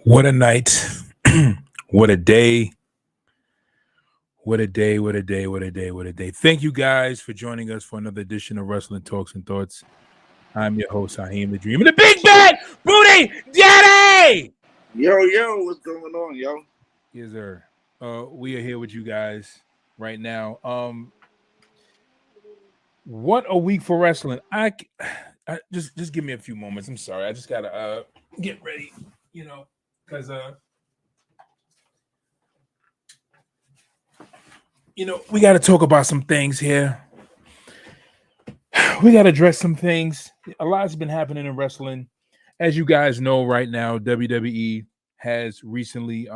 What a night. What a day. What a day. What a day. What a day. What a day. Thank you guys for joining us for another edition of Wrestling Talks and Thoughts. I'm your host, Haheem the Dream, and the Big Bad Booty Daddy! Yo, what's going on, yo? Yes, sir. We are here with you guys right now. What a week for wrestling. I just give me a few moments. I'm sorry. I just gotta get ready, because we got to talk about some things here. We got to address some things. A lot's been happening in wrestling. As you guys know right now, WWE has recently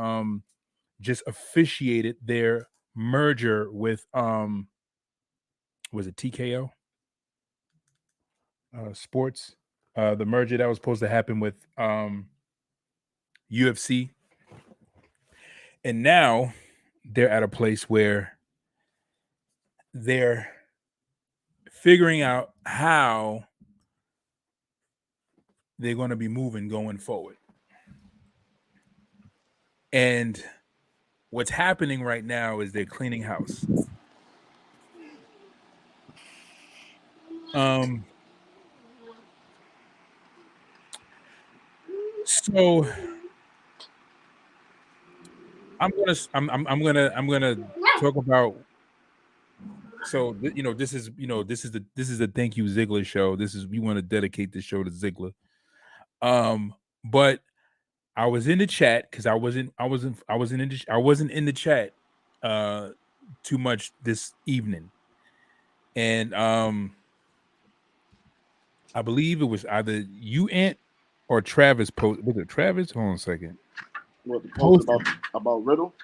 just officiated their merger with was it TKO Sports? The merger that was supposed to happen with UFC. And now they're at a place where they're figuring out how they're going to be moving going forward. And what's happening right now is they're cleaning house. So I'm gonna talk about. So this is the Thank You Ziggler show. We want to dedicate this show to Ziggler. But I was in the chat because I wasn't in the chat too much this evening, and I believe it was either you, Ant, or Travis post. Was it Travis? Hold on a second. What the post about Riddle?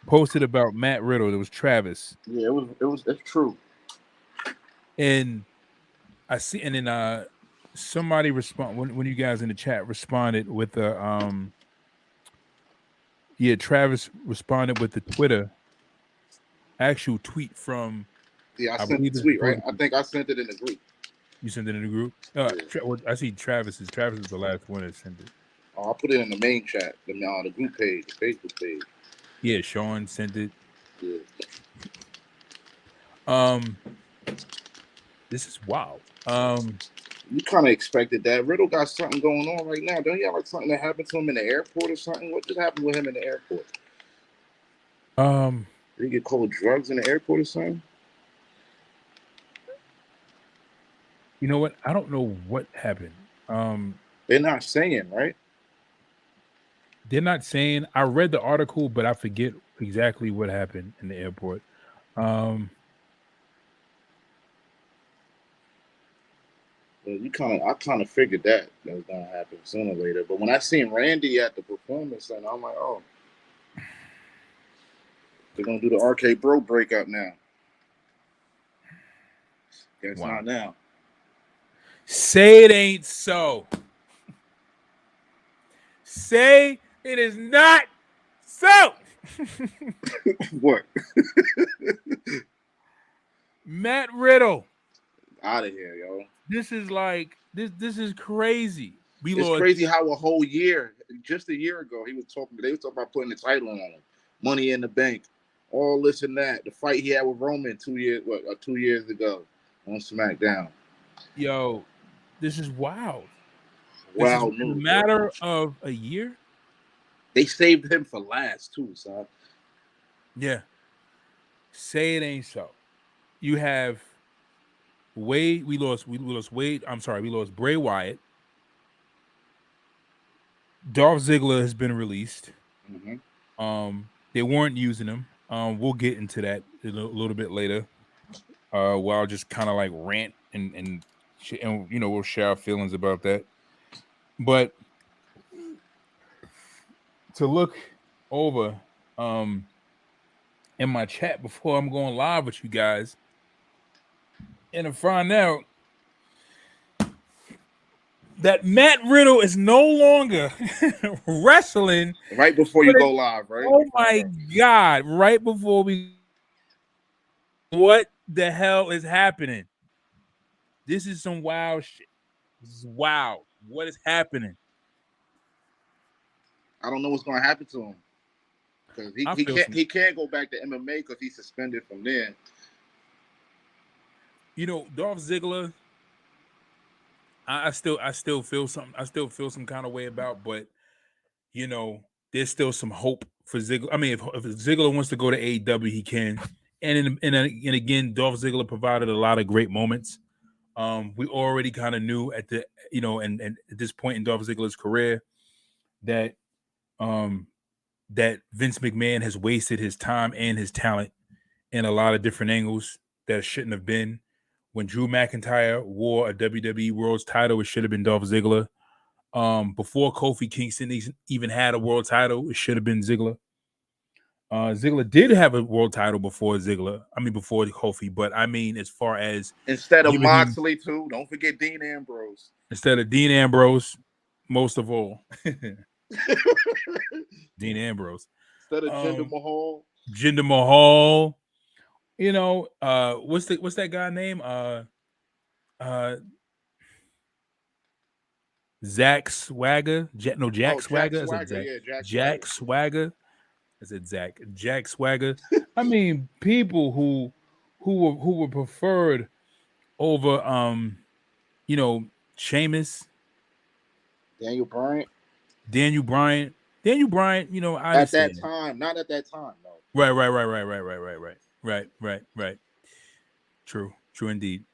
Posted about Matt Riddle. It was Travis. Yeah, it's true. And I see, and then somebody when you guys in the chat responded with a Travis responded with the Twitter actual tweet from. Yeah, I sent the tweet, right? I think I sent it in the group. You sent it in the group? I see Travis's. Travis is the last one that sent it. Oh, I put it in the main chat, the group page, the Facebook page. Yeah, Sean sent it. Yeah. This is wild. You kind of expected that. Riddle got something going on right now. Don't you have like something that happened to him in the airport or something? What just happened with him in the airport? Did he get cold drugs in the airport or something? You know what? I don't know what happened. They're not saying, right? They're not saying. I read the article, but I forget exactly what happened in the airport. I kind of figured that was gonna happen sooner or later. But when I seen Randy at the performance center, I'm like, oh, they're gonna do the RK Bro breakup now. Guess not now. Say it ain't so. Say it is not so. What? Matt Riddle. Out of here, yo. This is like this is crazy. It's crazy how a whole year, just a year ago, they were talking about putting the title on him. Money in the Bank, all this and that. The fight he had with Roman 2 years ago on SmackDown. Yo, this is wild. Wow, in a matter of a year. They saved him for last too, son. Yeah. Say it ain't so. You have Wade. We lost Wade. I'm sorry. We lost Bray Wyatt. Dolph Ziggler has been released. Mm-hmm. They weren't using him. We'll get into that a little bit later. While I'll just kind of like rant and we'll share our feelings about that. But to look over in my chat before I'm going live with you guys, and to find out that Matt Riddle is no longer wrestling. Right before you go live, right? Oh my God! Right before we, what the hell is happening? This is some wild shit. This is wild. What is happening? I don't know what's going to happen to him because he can't go back to MMA because he's suspended from there. You know, Dolph Ziggler, I still feel something. I still feel some kind of way about, but you know, there's still some hope for Ziggler. I mean, if Ziggler wants to go to AEW, he can. And again, Dolph Ziggler provided a lot of great moments. We already kind of knew at the and at this point in Dolph Ziggler's career that that Vince McMahon has wasted his time and his talent in a lot of different angles that shouldn't have been. When Drew McIntyre wore a WWE World's title, it should have been Dolph Ziggler. Before Kofi Kingston even had a world title, it should have been Ziggler. Ziggler did have a world title before Kofi, but I mean, as far as instead of Moxley too, don't forget Dean Ambrose. Instead of Dean Ambrose, most of all, Dean Ambrose. Instead of Jinder Mahal. Jinder Mahal. You know, what's that guy name? Zach Swagger. Jack Swagger. Jack Swagger. I said Zach. Jack Swagger. I mean, people who were preferred over Sheamus. Daniel Bryan. You know, I at that time, not at that time, no. Right. True indeed.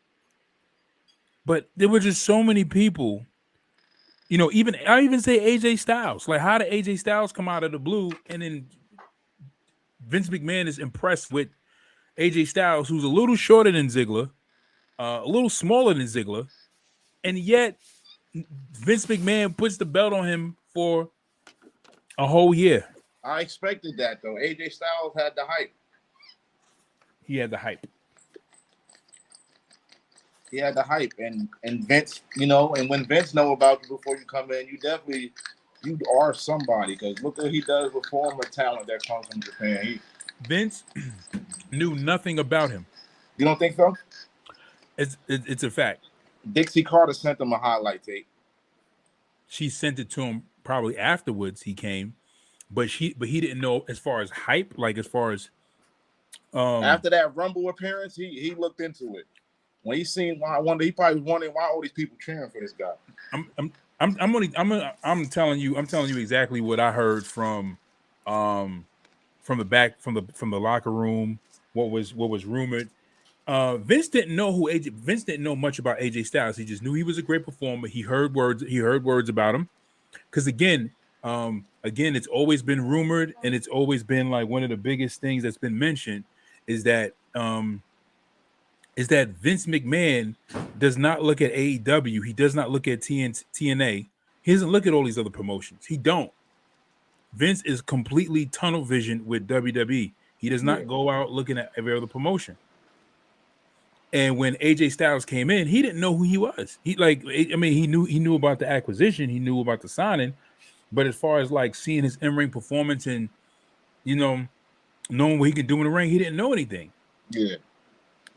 But there were just so many people. You know, I even say AJ Styles. Like, how did AJ Styles come out of the blue, and then Vince McMahon is impressed with AJ Styles, who's a little shorter than Ziggler, a little smaller than Ziggler, and yet Vince McMahon puts the belt on him for a whole year. I expected that, though. AJ Styles had the hype. He had the hype. And Vince, you know, and when Vince know about you before you come in, you are somebody, because look what he does with former talent that comes from Japan. Vince knew nothing about him. You don't think so? It's a fact. Dixie Carter sent him a highlight tape. She sent it to him probably afterwards he came, but he didn't know as far as hype, like as far as after that Rumble appearance, he looked into it. When he seen why, he probably was wondering why all these people cheering for this guy. I'm telling you exactly what I heard from the back from the locker room. What was rumored. Vince didn't know Vince didn't know much about AJ Styles. He just knew he was a great performer. He heard words about him. Because again, it's always been rumored, and it's always been like one of the biggest things that's been mentioned is that Vince McMahon does not look at AEW. He does not look at TNA. He doesn't look at all these other promotions. He don't. Vince is completely tunnel vision with WWE. He does not go out looking at every other promotion. And when AJ Styles came in, he didn't know who he was. He knew about the acquisition. He knew about the signing. But as far as like seeing his in-ring performance and, you know, knowing what he could do in the ring, he didn't know anything. Yeah.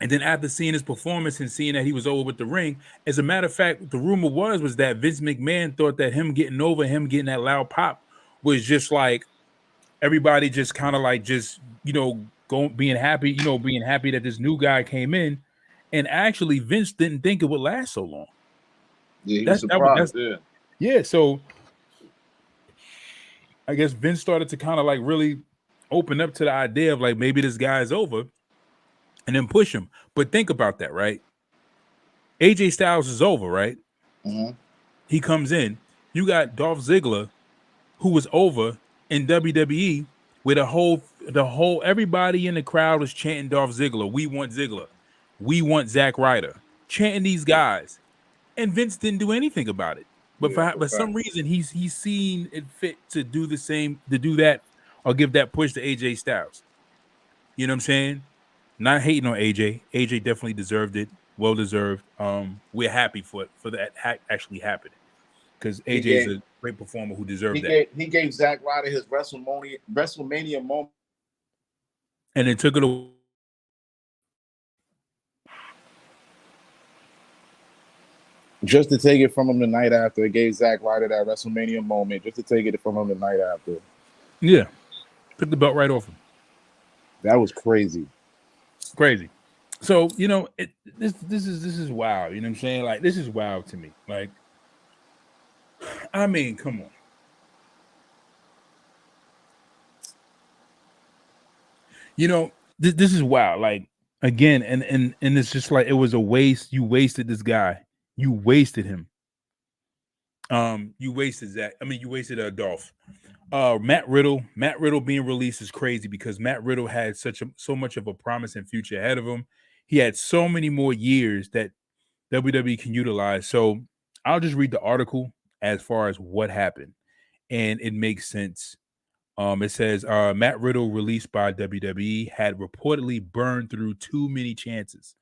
And then after seeing his performance and seeing that he was over with the ring, as a matter of fact, the rumor was that Vince McMahon thought that him getting that loud pop was just like everybody just kind of like just, you know, being happy that this new guy came in. And actually, Vince didn't think it would last so long. Yeah, he was surprised. Yeah, so I guess Vince started to kind of like really open up to the idea of like maybe this guy's over. And then push him. But think about that, right? AJ Styles is over, right? Mm-hmm. He comes in. You got Dolph Ziggler, who was over in WWE, with the whole everybody in the crowd was chanting Dolph Ziggler. We want Ziggler. We want Zack Ryder. Chanting these guys. And Vince didn't do anything about it. But for some reason, he's seen it fit to do the same, to do that, or give that push to AJ Styles. You know what I'm saying? Not hating on AJ. AJ definitely deserved it. Well deserved. We're happy for that actually happening, because AJ is a great performer who deserved that. He gave Zack Ryder his WrestleMania moment, and then took it away. Just to take it from him the night after, it gave Zack Ryder that WrestleMania moment. Just to take it from him the night after. Yeah, took the belt right off him. That was crazy. Crazy. So this is wild. You know what I'm saying? Like this is wild to me. Like, I mean, come on. This is wild. Like again, and it's just like it was a waste. You wasted this guy. You wasted him. You wasted Zach. I mean, you wasted Dolph. Matt Riddle being released is crazy because Matt Riddle had so much of a promising future ahead of him. He had so many more years that WWE can utilize. So I'll just read the article as far as what happened, and it makes sense. It says Matt Riddle, released by WWE, had reportedly burned through too many chances.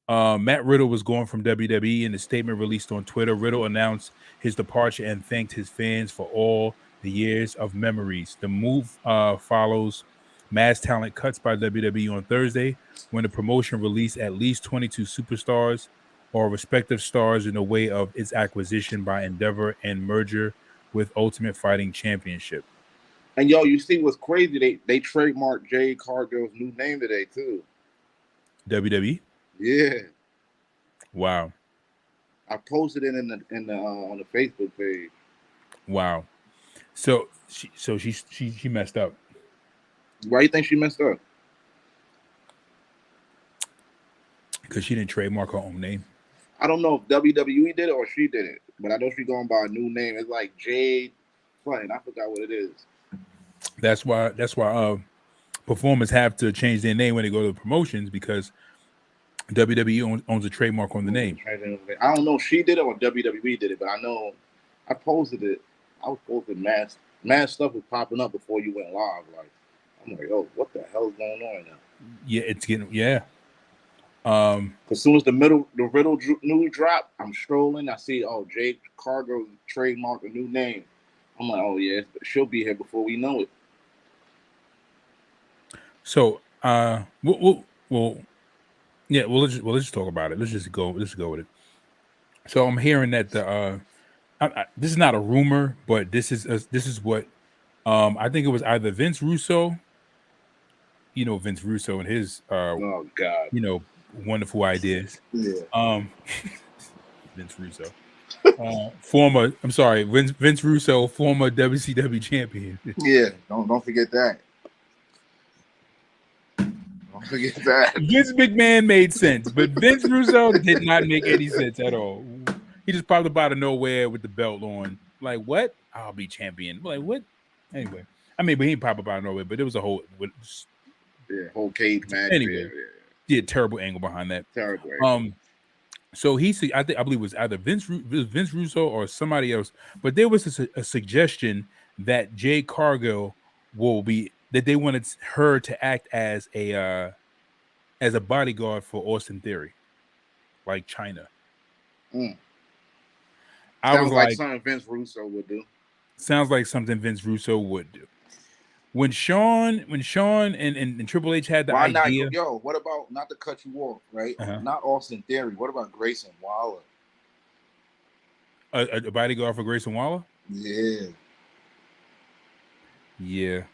Matt Riddle was going from WWE. In a statement released on Twitter, Riddle announced his departure and thanked his fans for all the years of memories. The move follows Mass Talent Cuts by WWE on Thursday, when the promotion released at least 22 superstars or respective stars in the way of its acquisition by Endeavor and merger with Ultimate Fighting Championship. And yo, you see what's crazy? They trademarked Jade Cargill's new name today too. WWE. Yeah. Wow. I posted it in the on the Facebook page. Wow. So she messed up. Why do you think she messed up? Because she didn't trademark her own name. I don't know if WWE did it or she did it, but I know she's going by a new name. It's like Jade. Fine, I forgot what it is. That's why performers have to change their name when they go to the promotions, because WWE owns a trademark on the name. I don't know if she did it or WWE did it, but I know I posted it. I was posting mass stuff was popping up before you went live. Like, I'm like, oh, what the hell is going on now? Yeah, it's getting As soon as the Riddle news drop, I'm strolling. I see, oh, Jade Cargill trademarked a new name. I'm like, oh yeah, she'll be here before we know it. So, let's just talk about it. Let's go with it. So I'm hearing that this is not a rumor, but this is what I think it was either Vince Russo. Vince Russo and his oh god, wonderful ideas. Yeah. Vince Russo. Vince Russo, former WCW champion. Yeah, don't forget that. Don't forget that. Vince McMahon made sense, but Vince Russo did not make any sense at all. He just popped up out of nowhere with the belt on. Like, what? I'll be champion. Like, what? Anyway, I mean, but he popped up out of nowhere, but it was a whole whole cage match. Anyway, terrible angle behind that. Terrible angle. So I believe it was either Vince Russo or somebody else, but there was a suggestion that Jade Cargill that they wanted her to act as a bodyguard for Austin Theory, like China. Sounds like something Vince Russo would do. Sounds like something Vince Russo would do. When Sean and Triple H had the idea. What about, not to cut you off, right? Uh-huh. Not Austin Theory. What about Grayson Waller? A bodyguard for Grayson Waller? Yeah. Yeah.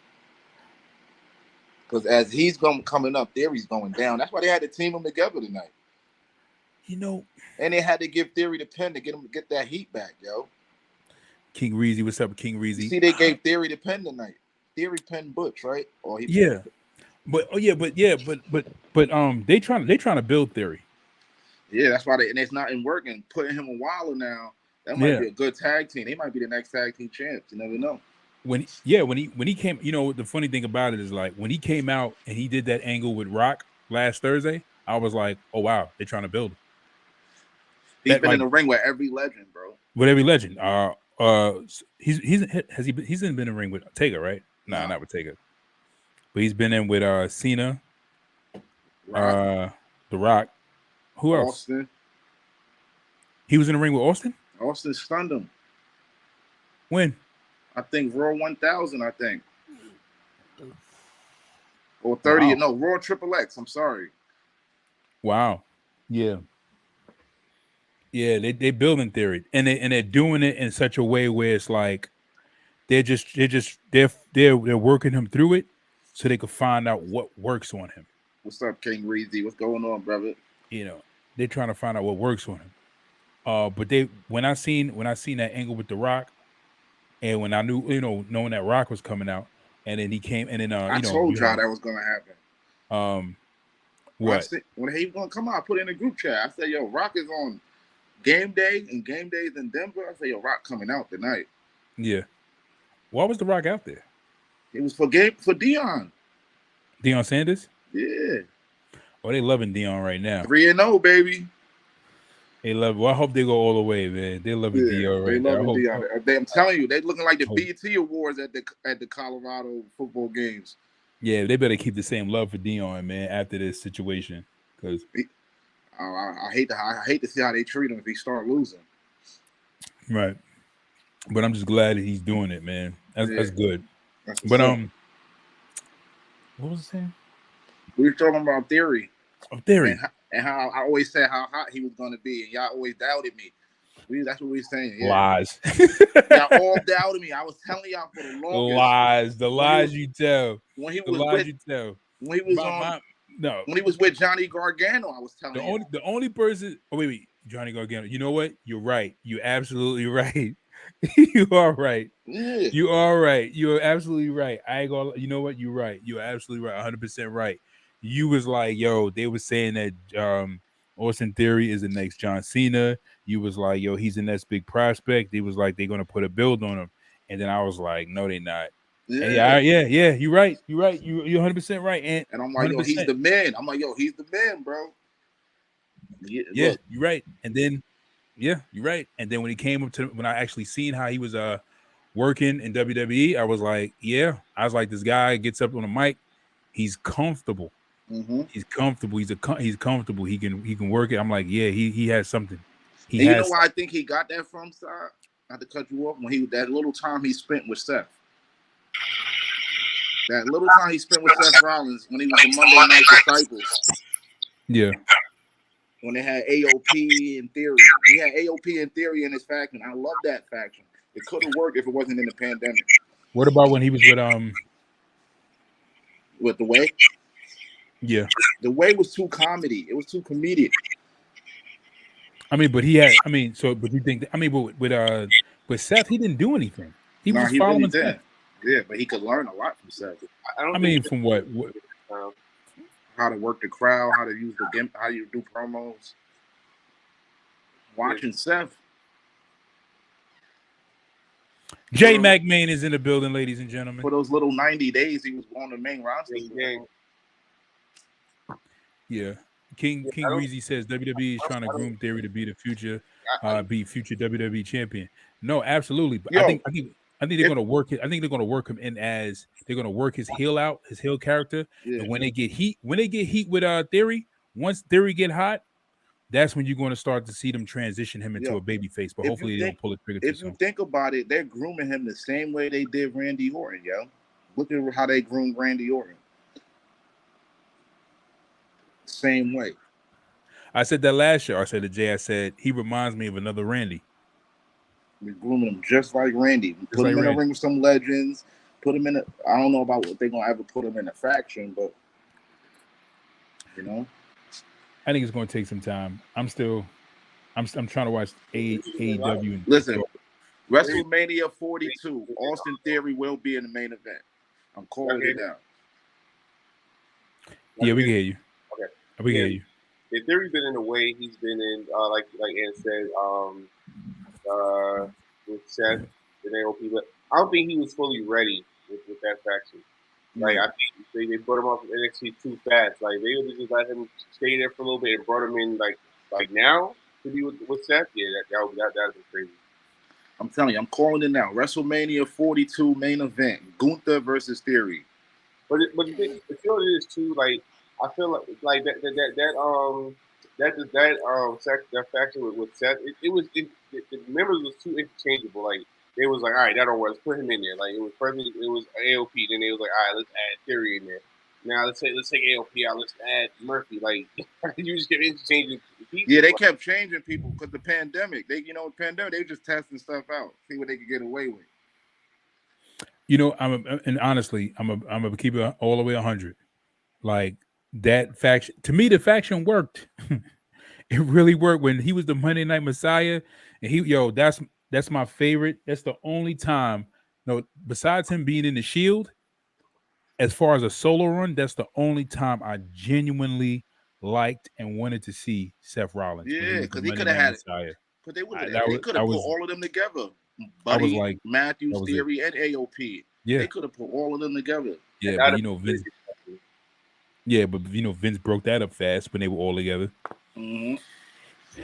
Because as he's coming up, Theory's going down. That's why they had to team them together tonight. And they had to give Theory the pin to get that heat back, yo. King Reezy, what's up, King Reezy? See, they gave Theory the pin tonight. Theory pinned Butch, right? Or they trying to build Theory. Yeah, that's why and it's not in working. Putting him a Waller now, that might be a good tag team. They might be the next tag team champs. You never know. When he came, the funny thing about it is, like, when he came out and he did that angle with Rock last Thursday, I was like, oh wow, they're trying to build him. He's been in the ring with every legend, bro. With every legend. He's been in the ring with Taker, right? Nah, not with Taker. But he's been in with Cena, The Rock. Who else? Austin. He was in the ring with Austin? Austin stunned him. When? I think Raw 1000, I think. Or 30. Wow. No, Raw Triple X. I'm sorry. Wow. Yeah. Yeah, they building theory, and they're doing it in such a way where it's like they're working him through it so they could find out what works on him. What's up, King Reezy? What's going on, brother? You know, they're trying to find out what works on him. But when I seen that angle with the Rock, and when I knew, knowing that Rock was coming out, and then he came, and then I told y'all that was gonna happen. What? When he was gonna come out, I put it in the group chat. I said, "Yo, Rock is on game day and game days in Denver." I said, "Yo, Rock coming out tonight." Yeah. Why was the Rock out there? It was for Deion. Deion Sanders. Yeah. Oh, they loving Deion right now. 3-0, baby. They love. Well, I hope they go all the way, man. They loving Deion right now. Deion. I'm telling you, they looking like the BET Awards at the Colorado football games. Yeah, they better keep the same love for Deion, man, after this situation, because I hate to see how they treat him if he start losing. Right, but I'm just glad that he's doing it, man. That's good. But what was I saying? We were talking about Theory. Theory. And how I always said how hot he was going to be, and y'all always doubted me. That's what we were saying. Yeah. Lies. Y'all all doubted me. I was telling y'all for the longest. The lies you tell. When he was when he was with Johnny Gargano, I was telling you. The only person. Oh wait, Johnny Gargano. You know what? You're right. You're absolutely right. You are right. Yeah. You are right. You're absolutely right. I ain't gonna. You know what? You're right. You're absolutely right. 100% right. You was like, yo, they were saying that Austin Theory is the next John Cena. You was like, yo, he's the next big prospect. They was like, they're gonna put a build on him. And then I was like, no, they're not. Yeah. You're right. You're right. You're 100% right. And I'm like, 100%. Yo, he's the man. I'm like, yo, he's the man, bro. Yeah, you're right. And then, you're right. And then when he came up to, when I actually seen how he was working in WWE, I was like, this guy gets up on the mic, he's comfortable. Mm-hmm. He's comfortable. He's comfortable. He can work it. I'm like, he has something. You know why I think he got that from, sir? Not to cut you off. When that little time he spent with Seth. That little time he spent with Seth Rollins when he was the Monday Night Disciples. Yeah. When they had AOP and Theory. He had AOP and Theory in his faction. I love that faction. It could have worked if it wasn't in the pandemic. What about when he was with The Way? Yeah. The Way was too comedy. It was too comedic. I mean, but he had. I mean, so but you think? I mean, but with Seth, he didn't do anything. He was following Seth. Yeah, but he could learn a lot from Seth. I mean, from what? How to work the crowd, how to use the game, how you do promos. Watching Seth. Jay McMahon is in the building, ladies and gentlemen. For those little 90 days, he was on the main roster. Yeah. King Reezy says WWE is trying to groom Theory to be the future, future WWE champion. No, absolutely. But I think they're going to work it. I think they're going to work him in as they're going to work his heel out, his heel character. Yeah. And when they get heat with Theory, once Theory get hot, that's when you're going to start to see them transition him into a baby face. But hopefully they don't pull it trigger too soon. If you think about it, they're grooming him the same way they did Randy Orton, yo. Look at how they groomed Randy Orton. Same way. I said that last year. I said to Jay, I said he reminds me of another Randy. We're grooming him just like Randy. Put him in a ring with some legends. Put him in I don't know about what they're gonna ever put him in a faction, but you know. I think it's gonna take some time. I'm trying to watch AEW. Listen, WrestleMania 42, Austin Theory will be in the main event. I'm calling it down. Yeah, we can hear you. Okay. We can hear you. If Theory's been in the way he's been in, like Ann said, with Seth and AOP, but I don't think he was fully ready with that faction. Like I think they put him off NXT too fast. Like they would just let him stay there for a little bit and brought him in like now to be with Seth. Yeah, that would be crazy. I'm telling you, I'm calling it now. WrestleMania 42 main event: Gunther versus Theory. But the thing, the feel is too. Like I feel like that faction with Seth. The members was too interchangeable. Like they was like, all right, that don't work. Let's put him in there. Like it was perfect. It was AOP. Then they was like, all right, let's add Theory in there. Now let's take AOP out. Let's add Murphy. Like you just keep interchanging pieces. Yeah, they kept changing people because the pandemic. They were just testing stuff out, see what they could get away with. And honestly, I'm gonna keep it all the way 100. Like that faction, to me, the faction worked. It really worked when he was the Monday Night Messiah, and that's my favorite. That's the only time. No, besides him being in the Shield, as far as a solo run, that's the only time I genuinely liked and wanted to see Seth Rollins. Yeah, because he could Monday have Night had Messiah. because they could have put all of them together. I was Buddy, like, Matthews, that was Theory, and AOP. Yeah, They could have put all of them together. yeah, but Vince. Yeah, but Vince broke that up fast when they were all together. Mm-hmm.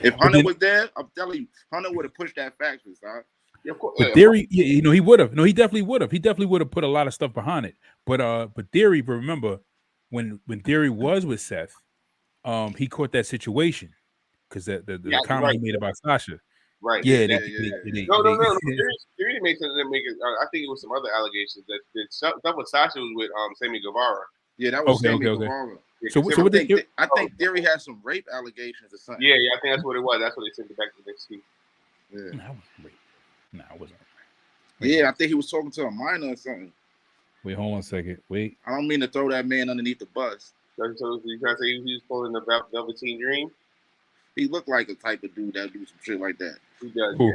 If Hunter was there, I'm telling you, Hunter would have pushed that faction, son. Yeah, of course. But Theory, he would have. No, he definitely would have. He definitely would have put a lot of stuff behind it. But Theory, remember when Theory was with Seth, he caught that situation because the comment he made about Sasha. Right. Yeah. No. Theory made sense. I think it was some other allegations that stuff with Sasha was with Sammy Guevara. Yeah, that was Sammy Guevara. Yeah, so I think Theory had some rape allegations or something. Yeah, I think that's what it was. That's what they sent it back to NXT. Yeah. That was rape. No, it wasn't. Yeah, I think he was talking to a minor or something. Wait, hold on a second. Wait. I don't mean to throw that man underneath the bus. So you trying to say he was pulling the Velveteen Dream? He looked like the type of dude that do some shit like that. He does. Yeah.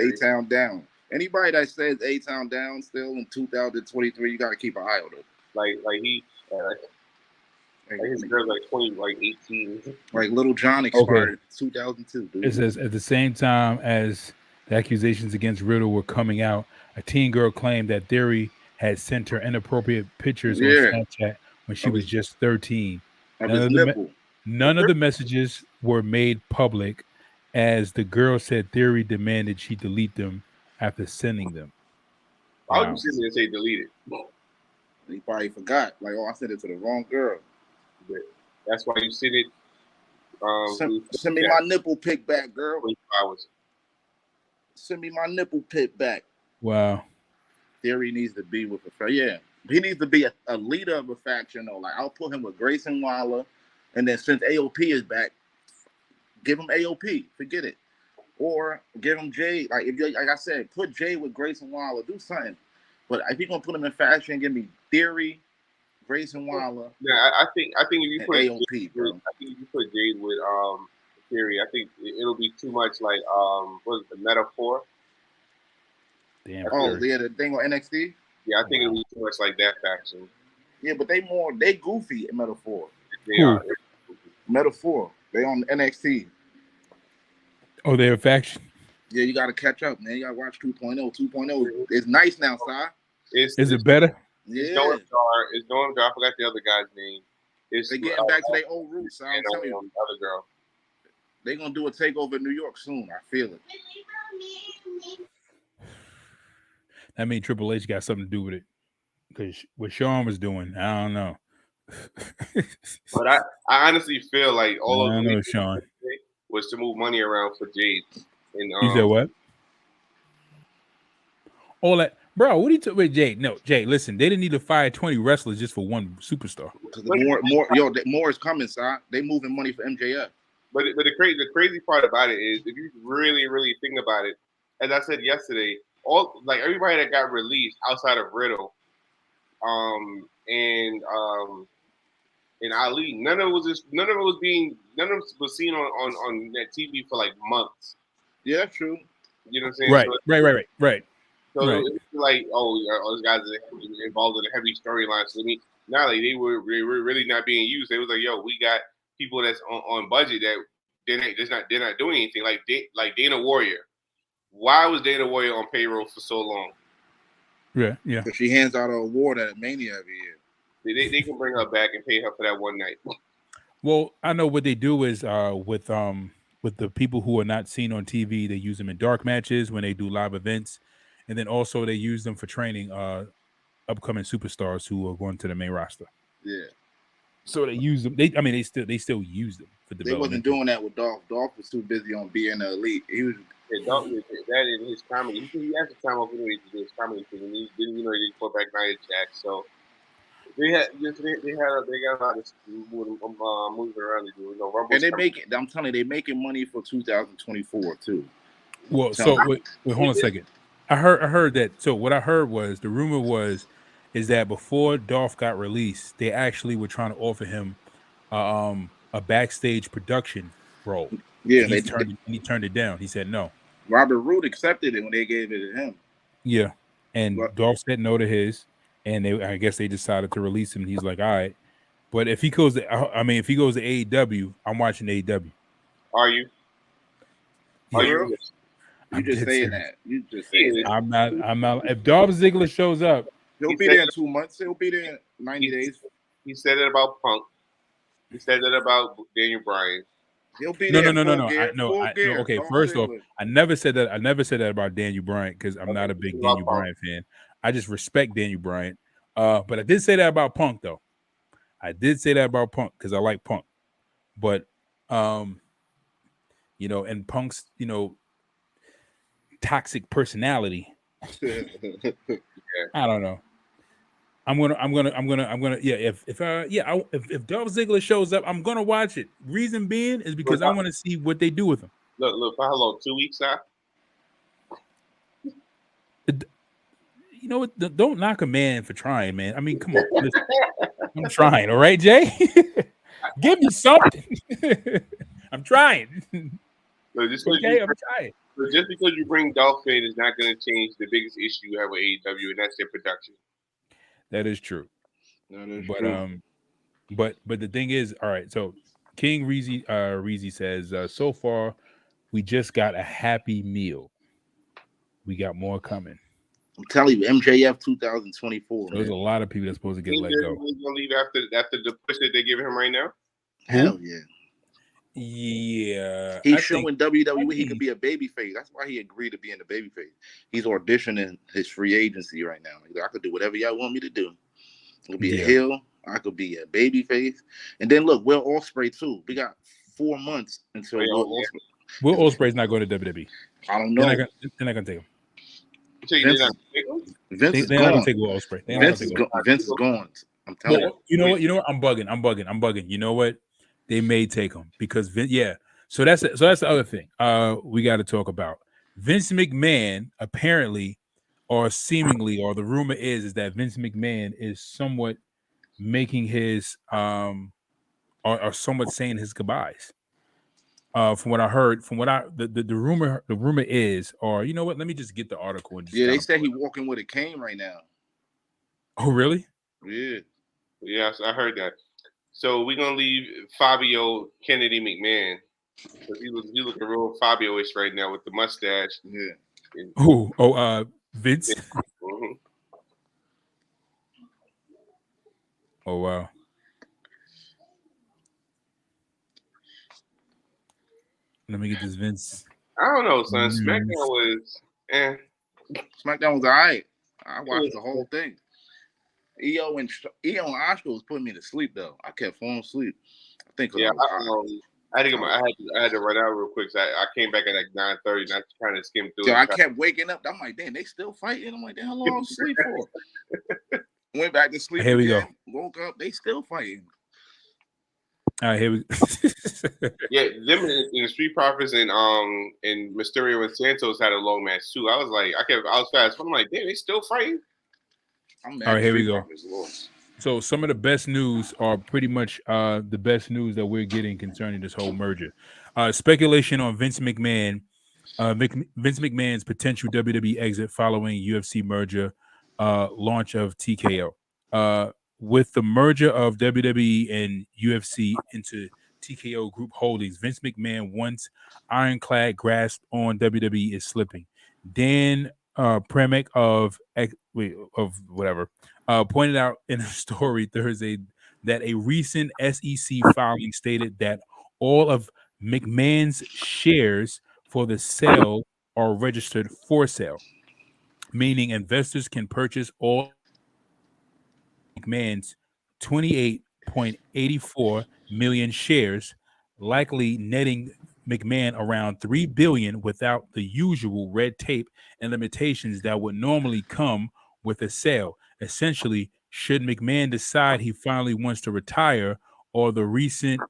A-Town Down. Anybody that says A-Town Down still in 2023, you got to keep an eye on him. Like he, his girl's like 20, like 18. Like Little John expired in 2002. Dude. It says at the same time as the accusations against Riddle were coming out, a teen girl claimed that Theory had sent her inappropriate pictures on Snapchat when she was just 13. None of the messages were made public, as the girl said Theory demanded she delete them after sending them. Why would you sit there and say delete it? He probably forgot. Like, I sent it to the wrong girl. But that's why you sent it. Send me my nipple pic back, girl. Send me my nipple pic back. Wow. Theory needs to be with he needs to be a leader of a faction, though. Like, I'll put him with Grayson Waller, and then since AOP is back, give him AOP. Forget it. Or give him Jay. Like I said, put Jay with Grayson Waller. Do something. But if you're gonna put him in faction, give me Theory, Grayson Waller. Yeah, I think if you put AOP, bro. I think if you put Jade with Theory, I think it'll be too much like what is it, the Metaphor? Damn. The thing on NXT. Yeah, I think it'll be too much like that faction. Yeah, but they goofy in Metaphor. They are. Metaphor. They on NXT. Oh, they're a faction. Yeah, you got to catch up, man. You got to watch 2.0. 2.0 is nice now, Si. Is it better? Yeah. It's Noam Dar. I forgot the other guy's name. They're getting back to their old roots. I'm telling you. The other girl. They're going to do a takeover in New York soon. I feel it. That means Triple H got something to do with it. Because what Sean was doing, I don't know. But I honestly feel like all of it Sean was to move money around for Jade. And, you said what? All that, bro. What are you talking about, Jade? No, Jade. Listen, they didn't need to fire 20 wrestlers just for one superstar. More is coming, Si. They moving money for MJF. But the crazy part about it is, if you really, really think about it, as I said yesterday, everybody that got released outside of Riddle, and Ali, none of it was seen on that TV for like months. Yeah, that's true. You know what I'm saying? Right. So it's like, those guys are involved in a heavy storyline. So now they were really not being used. They was like, we got people that's on budget that they're not doing anything. Like Dana Warrior. Why was Dana Warrior on payroll for so long? Yeah. Because she hands out an award at Mania every year. They can bring her back and pay her for that one night. Well, I know what they do is with the people who are not seen on TV, they use them in dark matches when they do live events, and then also they use them for training upcoming superstars who are going to the main roster. Yeah. So they use them. They still use them for development. They wasn't doing that with Dolph. Dolph was too busy on being the elite. He was. Dolph that in his comedy. He has the time off anyway to do his comedy thing. And he didn't, he didn't put back Nia Jax. So They got a lot of moving around to do. Rumble. And they make it. I'm telling you, they're making money for 2024 too. Well, so wait, hold on a second. I heard that. So what I heard was the rumor is that before Dolph got released, they actually were trying to offer him a backstage production role. Yeah, and he turned it down. He said no. Robert Roode accepted it when they gave it to him. Yeah, and But- Dolph said no to his, and I guess they decided to release him. And he's like, all right. But if he goes to, if he goes to AEW, I'm watching AEW. Are you? Yeah. Are you? You just saying that. You just saying that. I'm not. If Dolph Ziggler shows up, He'll be there in 2 months. He'll be there in 90 days. He said it about Punk. He said it about Daniel Bryan. He'll be there. No. Okay, first off, I never said that. I never said that about Daniel Bryan because I'm not a big Daniel Bryan fan. I just respect Daniel Bryan. But I did say that about Punk though. I did say that about Punk because I like Punk. But and Punk's toxic personality. I don't know. I'm gonna. If Dolph Ziggler shows up, I'm gonna watch it. Reason being is because I want to see what they do with him. Look, for how long? 2 weeks now? You know what? Don't knock a man for trying, man. I mean, come on. Listen, I'm trying. All right, Jay. Give me something. I'm trying. So just I'm trying. So just because you bring Dolph in is not going to change the biggest issue you have with AEW, and that's their production. That is true. True. But the thing is, all right. So King Reezy says, so far we just got a happy meal. We got more coming. I'm telling you, MJF 2024. There's a lot of people that's supposed to get let go. He's gonna leave after the push that they give him right now. Hell yeah. Yeah. He's showing WWE he could be a babyface. That's why he agreed to be in the babyface. He's auditioning his free agency right now. He's like, I could do whatever y'all want me to do. I could be a heel. I could be a babyface. And then look, Will Ospreay too. We got 4 months until Will Ospreay. Will Ospreay's not going to WWE. I don't know. They're not going to take him. Vince they're not going to take Will Ospreay. Vince is gone. I'm telling you. You know what? I'm bugging. You know what? They may take him because So that's the other thing. We got to talk about Vince McMahon. Apparently, or seemingly, or the rumor is that Vince McMahon is somewhat making his or somewhat saying his goodbyes. From what I heard, the rumor is, or you know what? Let me just get the article. And they said he's walking with a cane right now. Oh, really? Yeah. Yes, I heard that. So we're gonna leave Fabio Kennedy McMahon because he looking real Fabio-ish right now with the mustache. Yeah. Vince. Mm-hmm. Oh wow. Let me get this Vince. I don't know, son. Smackdown was Smackdown was all right. I watched the whole thing. EO and Oscar was putting me to sleep though. I kept falling asleep. I think. Yeah, I had to run out real quick. So I came back at like 9:30, and I trying to skim through. So I kept waking up. I'm like, damn, they still fighting. I'm like, damn, how long I was asleep for? Went back to sleep. Here we go. Woke up. They still fighting. All right, here we go. Yeah, them in the Street Profits and Mysterio and Santos had a long match too. I was fast. I'm like, damn, they still fighting. All right, here we go. So some of the best news are pretty much the best news that we're getting concerning this whole merger. Speculation on Vince McMahon's potential WWE exit following UFC merger launch of TKO. With the merger of WWE and UFC into TKO Group Holdings, Vince McMahon once ironclad grasp on WWE is slipping. Dan Premek pointed out in a story Thursday that a recent SEC filing stated that all of McMahon's shares for the sale are registered for sale, meaning investors can purchase all McMahon's 28.84 million shares, likely netting McMahon around $3 billion without the usual red tape and limitations that would normally come with a sale. Essentially, Should McMahon decide he finally wants to retire, or the recent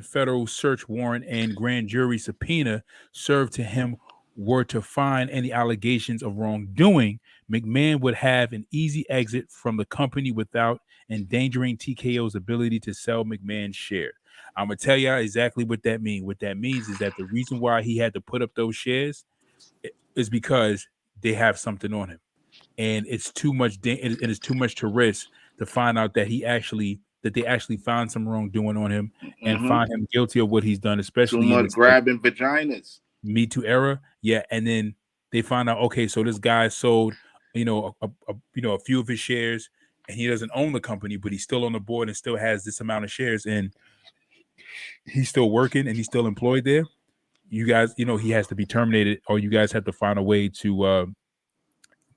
federal search warrant and grand jury subpoena served to him were to find any allegations of wrongdoing, McMahon would have an easy exit from the company without endangering TKO's ability to sell McMahon's share. I'm gonna tell y'all exactly what that means. What that means is that the reason why he had to put up those shares is because they have something on him, and it's too much. It is too much to risk to find out that they actually found some wrongdoing on him and find him guilty of what he's done, especially too in much grabbing vaginas. Me Too era. Yeah, and then they find out, okay, so this guy sold, a few of his shares, and he doesn't own the company, but he's still on the board and still has this amount of shares, and he's still working and he's still employed there. You guys, he has to be terminated, or you guys have to find a way to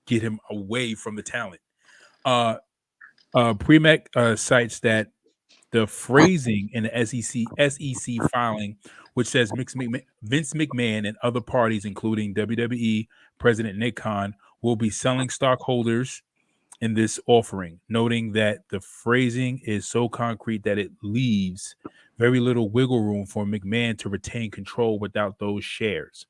get him away from the talent. Premac cites that the phrasing in the SEC filing, which says Vince McMahon and other parties, including WWE President Nick Khan, will be selling stockholders in this offering, noting that the phrasing is so concrete that it leaves very little wiggle room for McMahon to retain control without those shares.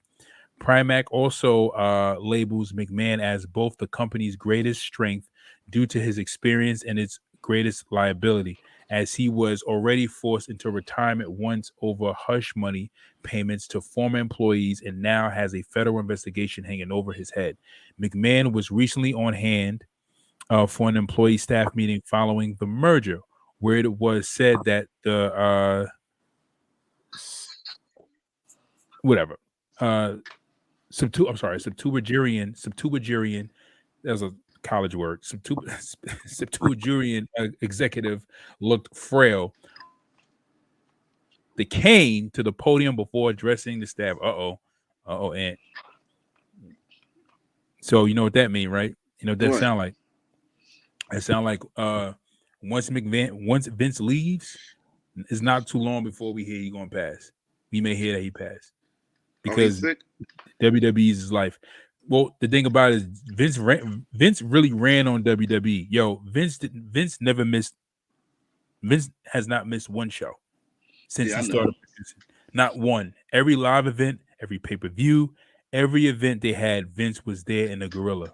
Primac also labels McMahon as both the company's greatest strength due to his experience and its greatest liability, as he was already forced into retirement once over hush money payments to former employees and now has a federal investigation hanging over his head. McMahon was recently on hand for an employee staff meeting following the merger, where it was said that the Septuagenarian, that's a college word, Septuagenarian executive looked frail. They came to the podium before addressing the staff. And so you know what that means, right? You know what that sound like? It sound like once Vince leaves, it's not too long before we hear he going to pass. We may hear that he passed because WWE's his life. Well, the thing about it is Vince really ran on WWE. Yo, Vince has not missed one show since he started producing. Not one. Every live event, every pay-per-view, every event they had, Vince was there in the gorilla.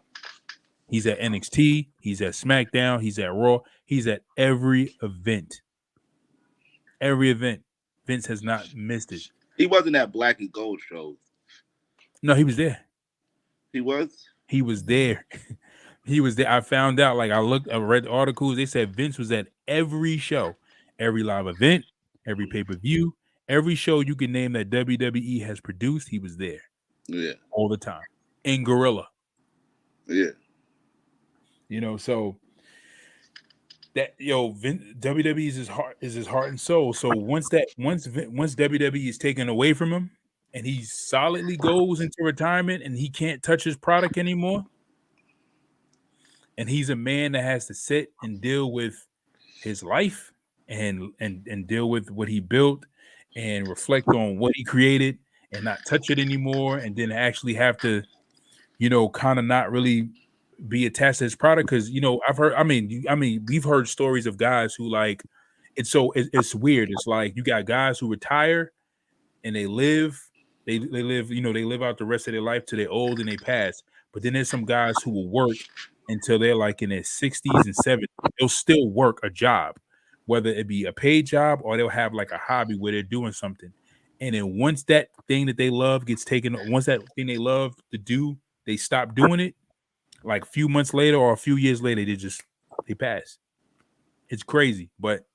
He's at NXT, he's at Smackdown, he's at Raw, he's at every event. Every event. Vince has not missed it. He wasn't at Black and Gold shows. No, he was there. He was? He was there. He was there. I found out, I read the articles. They said Vince was at every show, every live event, every pay-per-view, every show you can name that WWE has produced, he was there. Yeah. All the time. In gorilla. Yeah. So that WWE is his heart and soul. So once WWE is taken away from him and he solidly goes into retirement and he can't touch his product anymore, and he's a man that has to sit and deal with his life and deal with what he built and reflect on what he created and not touch it anymore, and then actually have to kind of not really be attached to his product. Because we've heard stories of guys who it's weird. It's like you got guys who retire and they live out the rest of their life till they're old and they pass. But then there's some guys who will work until they're in their 60s and 70s. They'll still work a job, whether it be a paid job or they'll have a hobby where they're doing something. And then once that thing that they love gets taken, once that thing they love to do, they stop doing it. A few months later or a few years later, they pass. It's crazy, but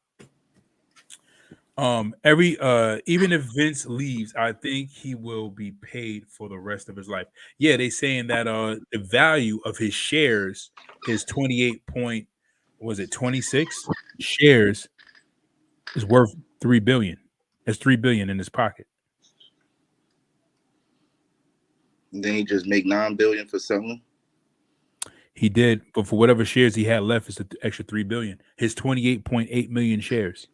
even if Vince leaves, I think he will be paid for the rest of his life. Yeah, they saying that the value of his shares, his 26 shares, is worth $3 billion. That's $3 billion in his pocket. Then he just make $9 billion for selling. He did, but for whatever shares he had left, it's an extra $3 billion. His 28.8 million shares,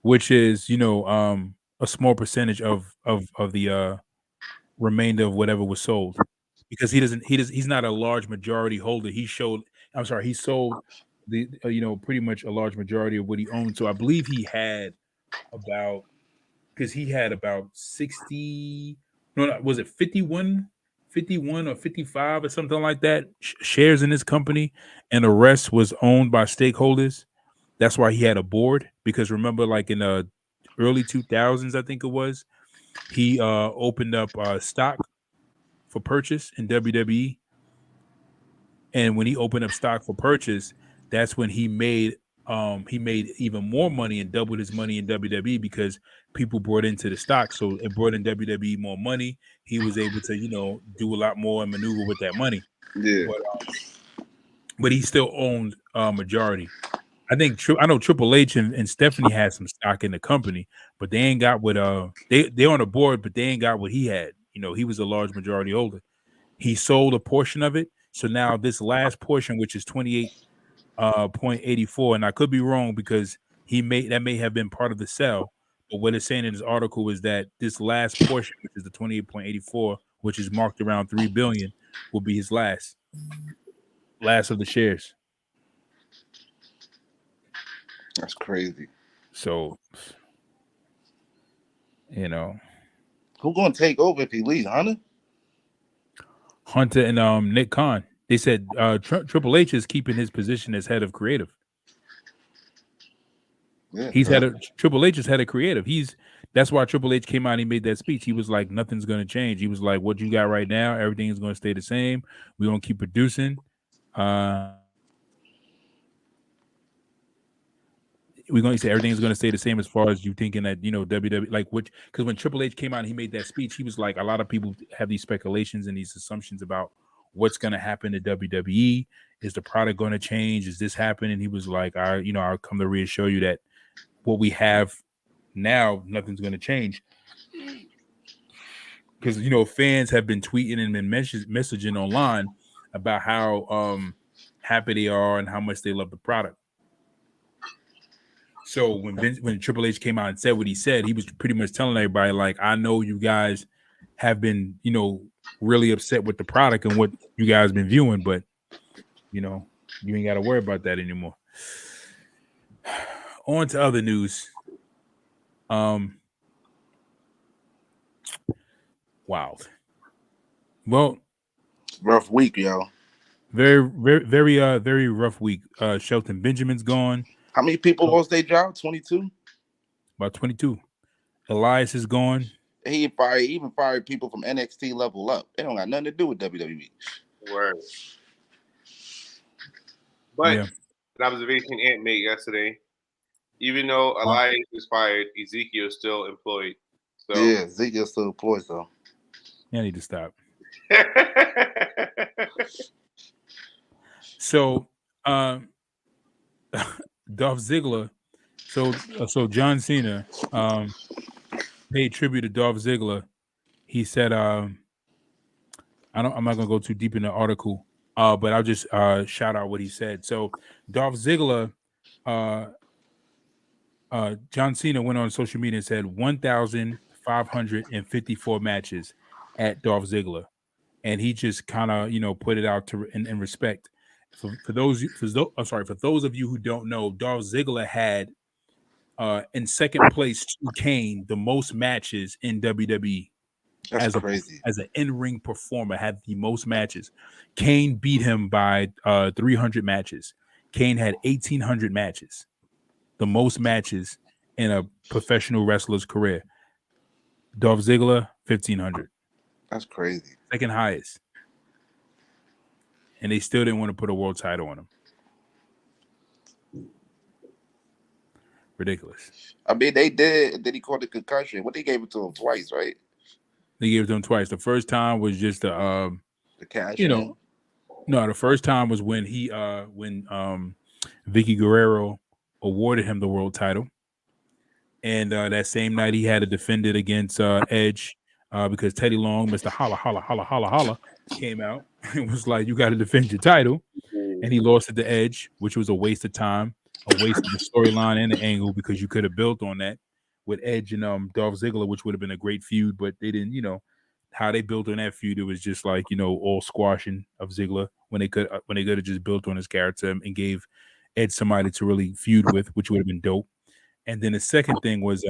which is a small percentage of the remainder of whatever was sold, because he's not a large majority holder. He showed I'm sorry, he sold the pretty much a large majority of what he owned. So I believe he had about because he had about 60 no, was it 51 or 55 or something like that shares in this company, and the rest was owned by stakeholders. That's why he had a board, because remember, like in the early 2000s, I think it was, he opened up stock for purchase in WWE. And when he opened up stock for purchase, that's when he made even more money and doubled his money in WWE, because people brought into the stock. So it brought in WWE more money. He was able to, do a lot more and maneuver with that money. Yeah. But he still owned majority. I know Triple H and Stephanie had some stock in the company, but they ain't got what they on the board, but they ain't got what he had. He was a large majority holder. He sold a portion of it. So now this last portion, which is 28.84, and I could be wrong because that may have been part of the sell. But what it's saying in this article is that this last portion, which is the 28.84, which is marked around $3 billion, will be his last of the shares. That's crazy. So, who gonna take over if he leaves, Hunter and Nick Khan. They said Triple H is keeping his position as head of creative. Yeah, Triple H is head of creative. That's why Triple H came out and he made that speech. He was like, nothing's gonna change. He was like, what you got right now, everything is gonna stay the same. We're gonna keep producing. We're going to say everything's going to stay the same as far as you thinking that, WWE, because when Triple H came out and he made that speech, he was like, a lot of people have these speculations and these assumptions about what's going to happen to WWE. Is the product going to change? Is this happening? He was like, I'll come to reassure you that what we have now, nothing's going to change. Because, fans have been tweeting and been messaging online about how happy they are and how much they love the product. So when Triple H came out and said what he said, he was pretty much telling everybody, like, I know you guys have been, really upset with the product and what you guys been viewing, but, you ain't got to worry about that anymore. On to other news. Wild. Well, rough week, yo. Very, very, very, very rough week. Shelton Benjamin's gone. How many people lost their job? 22? About 22. Elias is gone. He even fired people from NXT Level Up. They don't got nothing to do with WWE. Word. But an observation Ant made yesterday, even though Elias is fired, Ezekiel's still employed. So yeah, Ezekiel's still employed, so. Yeah, I need to stop. So, Dolph Ziggler, so John Cena paid tribute to Dolph Ziggler. He said, I'm not gonna go too deep in the article, but I'll just shout out what he said. So Dolph Ziggler, John Cena went on social media and said 1,554 matches at Dolph Ziggler, and he just kind of put it out in respect. For those of you who don't know, Dolph Ziggler had in second place to Kane the most matches in WWE. That's crazy. As an in-ring performer, had the most matches. Kane beat him by 300 matches. Kane had 1,800 matches, the most matches in a professional wrestler's career. Dolph Ziggler, 1,500. That's crazy. Second highest. And they still didn't want to put a world title on him. Ridiculous. I mean, they did. Then he caught the concussion. What, they gave it to him twice, right? They gave it to him twice. The first time was just the cash. No, the first time was when Vicky Guerrero awarded him the world title, and that same night he had to defend it against Edge because Teddy Long, Mr. Holla Holla Holla Holla Holla, came out and was like, "You got to defend your title," and he lost it to Edge, which was a waste of time, a waste of the storyline and the angle, because you could have built on that with Edge and Dolph Ziggler, which would have been a great feud, but they didn't. How they built on that feud, it was just like all squashing of Ziggler when they could have just built on his character and gave Ed somebody to really feud with, which would have been dope. And then the second thing was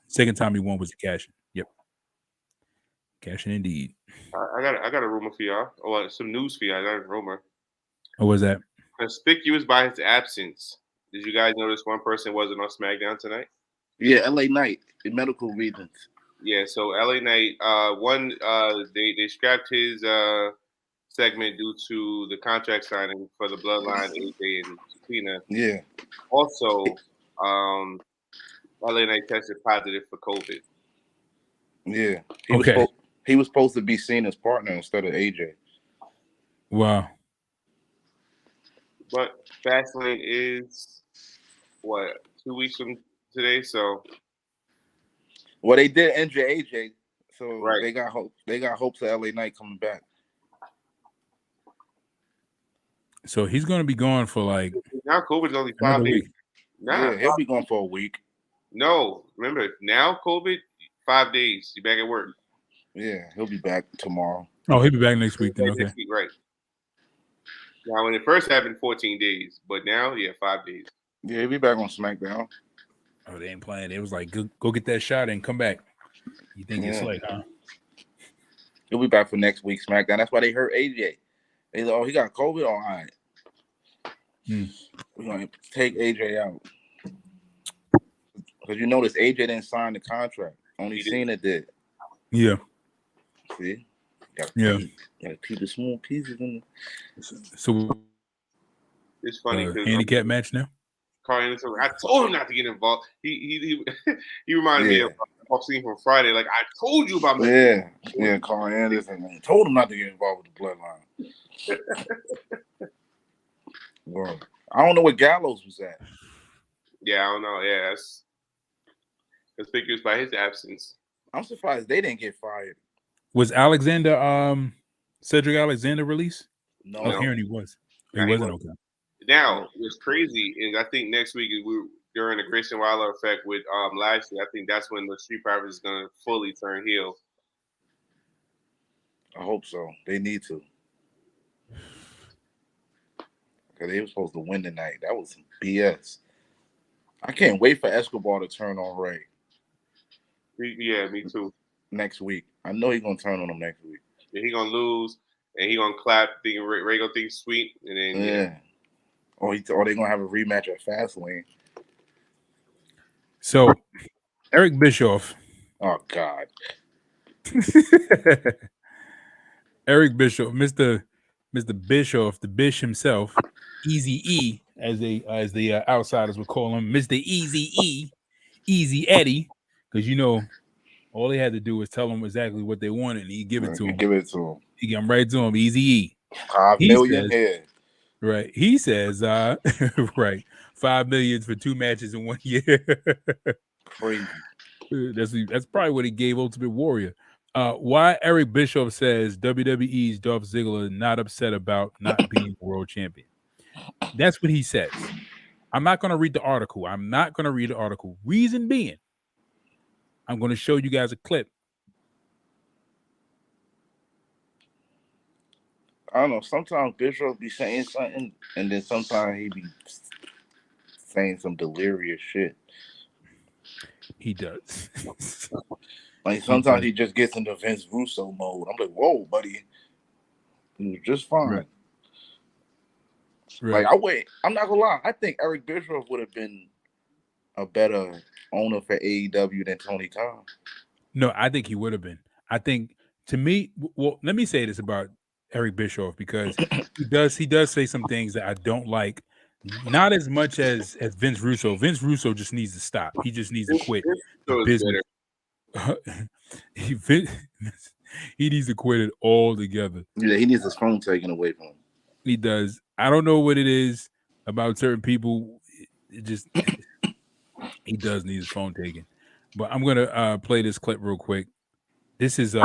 second time he won was the cash-in. Yep. Cash-in indeed. I got a rumor for y'all. Or some news for y'all. I got a rumor. What was that? Conspicuous by his absence. Did you guys notice one person wasn't on SmackDown tonight? Yeah, LA Knight, in medical reasons. Yeah, so LA Knight, they scrapped his segment due to the contract signing for the Bloodline, AJ and Tina. Yeah. Also, LA Knight tested positive for COVID. Yeah. He was supposed to be seen as partner instead of AJ. Wow. But Fastlane is what, 2 weeks from today, so. Well, they did injure AJ, so right. they got hope. They got hopes of LA Knight coming back. So he's going to be gone for like now. COVID's only 5 days. Nah, yeah, he'll be gone for a week. No, remember now COVID 5 days. You back at work. Yeah, he'll be back tomorrow. Oh, he'll be back next week then. Okay. Next week, right. Now, when it first happened, 14 days, but now, 5 days. Yeah, he'll be back on SmackDown. Oh, they ain't playing. It was like, go get that shot and come back. You think it's like, huh? He'll be back for next week's SmackDown. That's why they hurt AJ. They said, oh, he got COVID? All right. We're going to take AJ out. Because you notice AJ didn't sign the contract. Only Cena did. Yeah. See? Gotta keep the small pieces in there. So it's funny. Handicap match now? Carl Anderson, I told him not to get involved. He reminded me of a scene from Friday. Like, I told you about me. Yeah, Carl Anderson. Man. Told him not to get involved with the Bloodline. Well, I don't know where Gallows was at. Yeah, I don't know. Yeah, that's conspicuous by his absence. I'm surprised they didn't get fired. Was Cedric Alexander released? No. I was hearing he was. He wasn't okay. Now, what's crazy is I think next week during the Grayson Waller effect with Lashley. I think that's when the Street Profits is going to fully turn heel. I hope so. They need to. Because they were supposed to win tonight. That was some BS. I can't wait for Escobar to turn on Ray. Yeah, me too. Next week. I know he's going to turn on him next week. Yeah, he's going to lose, and he's going to clap, thinking Ray going to think sweet, and then, yeah. Or they're going to have a rematch at Fastlane. So, Eric Bischoff. Oh, God. Eric Bischoff, Mr. Bischoff, the Bish himself, Easy E, as the outsiders would call him, Mr. Easy E, Easy Eddie, because all they had to do was tell him exactly what they wanted, and he'd give it to him. Give it to him. He give him right to him, Easy E. 5 million here. Right. He says, right, 5 million for 2 matches in 1 year. Crazy. That's probably what he gave Ultimate Warrior. Why Eric Bischoff says WWE's Dolph Ziggler not upset about not being world champion. That's what he says. I'm not going to read the article. Reason being, I'm going to show you guys a clip. I don't know. Sometimes Bischoff be saying something, and then sometimes he be saying some delirious shit. He does. Like sometimes he just gets into Vince Russo mode. I'm like, whoa, buddy, he was just fine. Right. Like I'm not gonna lie. I think Eric Bischoff would have been a better owner for AEW than Tony Khan. No, I think he would have been. I think, to me, well, let me say this about Eric Bischoff, because he does say some things that I don't like. Not as much as Vince Russo. Vince Russo just needs to stop. He just needs to quit the business. He needs to quit it altogether. Yeah, he needs his phone taken away from him. He does. I don't know what it is about certain people. It just he does need his phone taken. But I'm gonna play this clip real quick. This is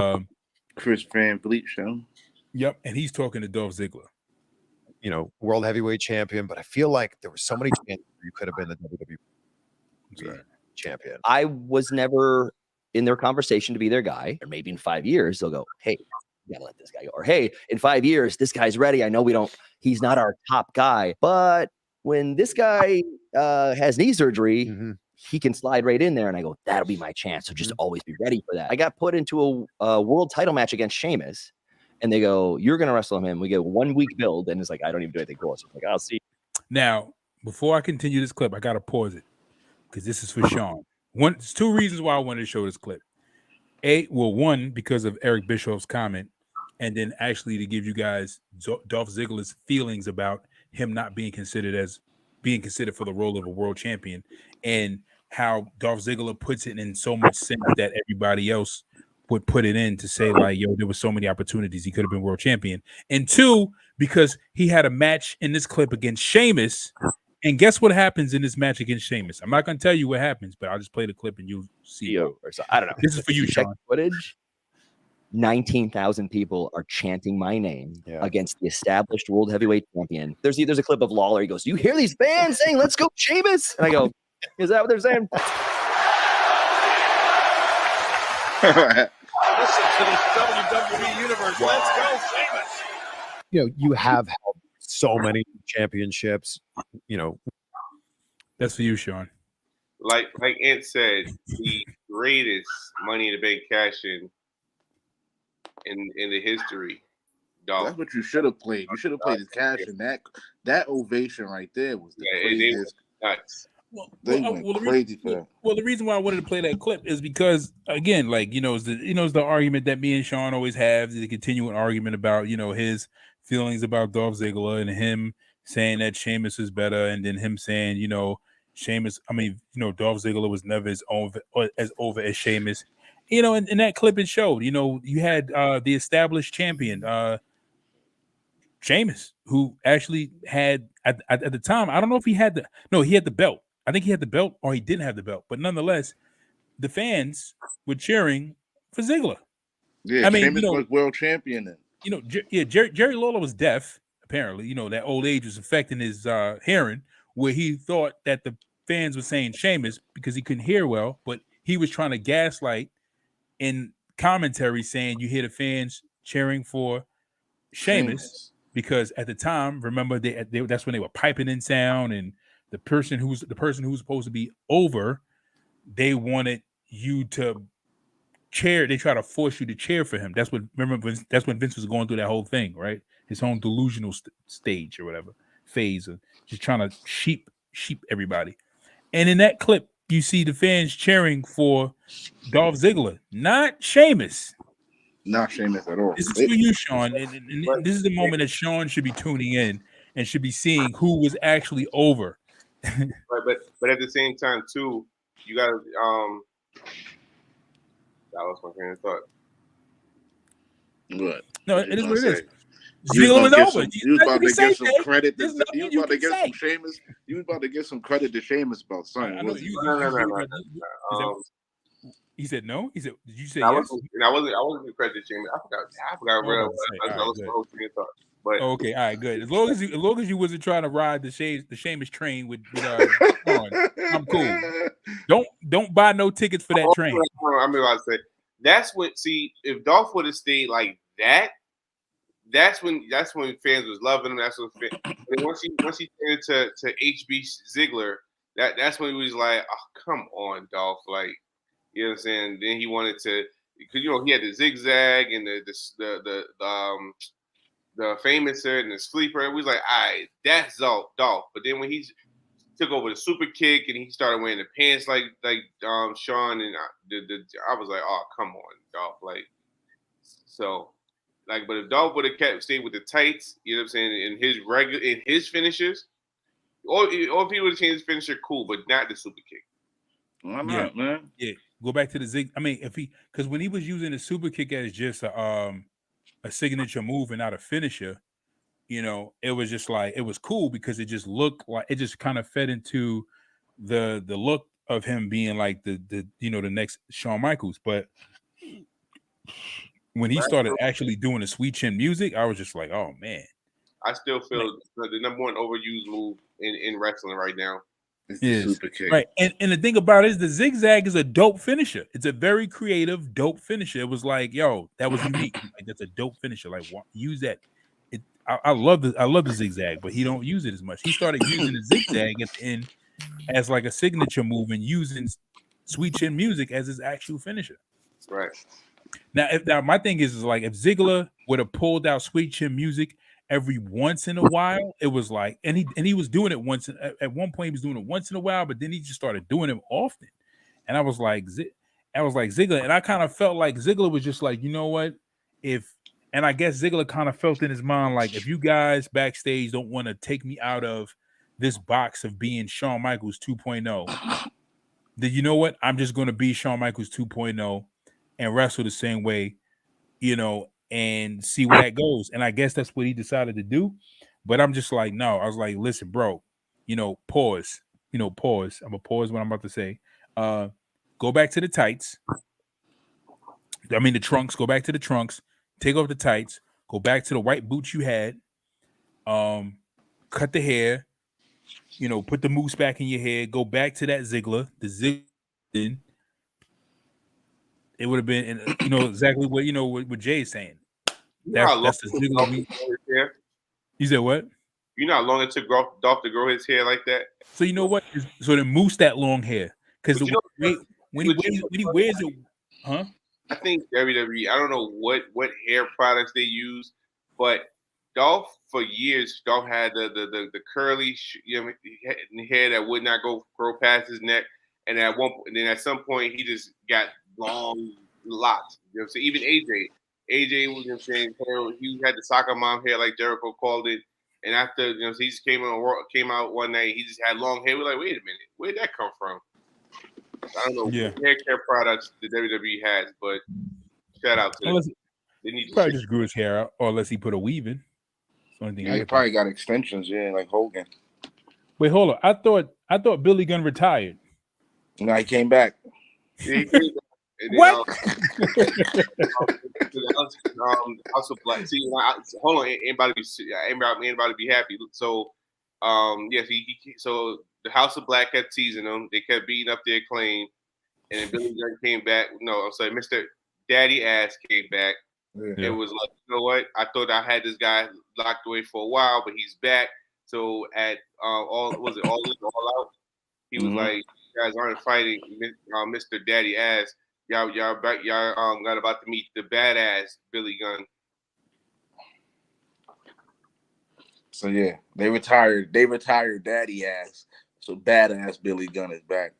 Chris Van Vliet show. Yep, and he's talking to Dolph Ziggler. World heavyweight champion, but I feel like there were so many chances you could have been the WWE champion. I was never in their conversation to be their guy, or maybe in 5 years they'll go, hey, You gotta let this guy go. Or hey, in 5 years, this guy's ready. I know he's not our top guy, but when this guy has knee surgery, he can slide right in there. And I go, that'll be my chance. So just always be ready for that. I got put into a world title match against Sheamus, and they go, you're gonna wrestle him. We get 1 week build, and it's like I don't even do anything for us. I'm like, I'll see. Now, before I continue this clip, I gotta pause it because this is for Sean. There's 2 reasons why I wanted to show this clip. One, because of Eric Bischoff's comment, and then actually to give you guys Dolph Ziggler's feelings about him not being considered for the role of a world champion, and how Dolph Ziggler puts it in so much sense that everybody else would put it in to say like, yo, there were so many opportunities he could have been world champion. And 2, because he had a match in this clip against Sheamus, and guess what happens in this match against Sheamus? I'm not going to tell you what happens, but I'll just play the clip and you'll see. I don't know. This is for you, Sean. Footage. 19,000 people are chanting my name against the established world heavyweight champion. There's a clip of Lawler. He goes, "You hear these fans saying, 'Let's go, Sheamus'?" And I go, "Is that what they're saying?" Listen to the WWE universe. Let's go, Sheamus. You have held so many championships. That's for you, Sean. Like Ant said, the greatest Money in the Bank cash-in in the history. Dolph. That's what you should have played. You should have played the cash in that ovation right there was the craziest. They went crazy for that. Well, the reason why I wanted to play that clip is because, again, like it's the argument that me and Sean always have, the continuing argument about his feelings about Dolph Ziggler and him saying that Sheamus is better, and then him saying Dolph Ziggler was never as over as Sheamus. In that clip it showed, you had the established champion, Sheamus, who actually had at the time, I don't know if he had the belt. I think he had the belt or he didn't have the belt, but nonetheless, the fans were cheering for Ziggler. Yeah, Sheamus was world champion then. Jerry Lawler was deaf, apparently. That old age was affecting his hearing, where he thought that the fans were saying Sheamus because he couldn't hear well, but he was trying to gaslight in commentary saying you hear the fans cheering for Sheamus because at the time, remember that's when they were piping in sound, and the person who's supposed to be over, they wanted you to cheer. They try to force you to cheer for him. That's when Vince was going through that whole thing, right? His own delusional stage or whatever phase of just trying to sheep everybody. And in that clip, you see the fans cheering for Dolph Ziggler, not Sheamus. Not Sheamus at all. This is for you, Sean. And this is the moment that Sean should be tuning in and should be seeing who was actually over. Right, but at the same time, too, you got to that was my train of thought. What? No, it is what it is. Ziggler was over. You was about to give some credit. You was about to give some Sheamus. You was about to give some credit to Sheamus about something. No. He said no. He said, "Did you say I yes?" I wasn't giving credit to Sheamus. I forgot where I was my whole train of thought. But okay, all right, good. As long as you wasn't trying to ride the Sheamus train with Sean, I'm cool. Don't buy no tickets for that train. I'm about to say that's what. See, if Dolph would have stayed like that, that's when fans was loving him. That's when once he turned to HB Ziggler, that's when he was like, oh, come on, Dolph, like, you know what I'm saying? Then he wanted to, because he had the zigzag and the famouser and the sleeper. And we was like, all right, that's Dolph. But then when he took over the super kick and he started wearing the pants like Sean, and I was like, oh, come on, Dolph. Like, so, like, but if Dolph would have stayed with the tights, you know what I'm saying, in his finishers, or if he would have changed his finisher, cool, but not the super kick. Why not, man? Yeah, go back to the zig. I mean, because when he was using the super kick as just a signature move and not a finisher, it was just like, it was cool because it just looked like, it just kind of fed into the look of him being like the next Shawn Michaels. But when he started actually doing the sweet chin music, I was just like, oh man. I still feel the number one overused move in wrestling right now It's the super kick. Right. And the thing about it is the zigzag is a dope finisher. It's a very creative, dope finisher. It was like, yo, that was unique. Like, that's a dope finisher. Like, use that. I love the zigzag, but he don't use it as much. He started using the zigzag at the end as like a signature move and using Sweet Chin Music as his actual finisher. Right. Now my thing is like if Ziggler would have pulled out Sweet Chin Music every once in a while, it was like, and he was doing it once at one point. He was doing it once in a while, but then he just started doing it often. And I was like Ziggler, and I kind of felt like Ziggler was just like, you know what, and I guess Ziggler kind of felt in his mind like, if you guys backstage don't want to take me out of this box of being Shawn Michaels 2.0, then you know what, I'm just going to be Shawn Michaels 2.0 and wrestle the same way, and see where that goes. And I guess that's what he decided to do. But I'm just like, no. I was like, listen, bro, pause. Pause. I'm gonna pause what I'm about to say. Go back to the tights. I mean the trunks. Go back to the trunks. Take off the tights. Go back to the white boots you had. Cut the hair. Put the mousse back in your hair. Go back to that Ziggler. The Ziggler. It would have been, exactly what Jay's saying. That's the Ziggler. You said what? You know how long it took Dolph to grow his hair like that? So you know what? So then moose that long hair, because when he wears it, huh? I think WWE. I don't know what hair products they use, but Dolph for years, Dolph had the curly hair that would not grow past his neck, and then at some point he just got long locks. So even AJ was he had the soccer mom hair like Jericho called it. And after he just came out one night, he just had long hair. We're like, wait a minute, where'd that come from? I don't know what hair care products the WWE has, but shout out to them. They need to probably just grew his hair out, or unless he put a weave in. He probably got extensions, like Hogan. Wait, hold on. I thought Billy Gunn retired. No, he came back. Yeah, he came back. What? Also black. See, hold on, anybody be happy. So, so the House of Black kept teasing them. They kept beating up their claim, and then Billy Gunn came back. No, I'm sorry, Mr. Daddy Ass came back. Yeah. It was like, you know what? I thought I had this guy locked away for a while, but he's back. So at all out, he was like, "You guys aren't fighting Mr. Daddy Ass. Y'all got about to meet the badass Billy Gunn." So yeah, they retired Daddy Ass. So badass Billy Gunn is back.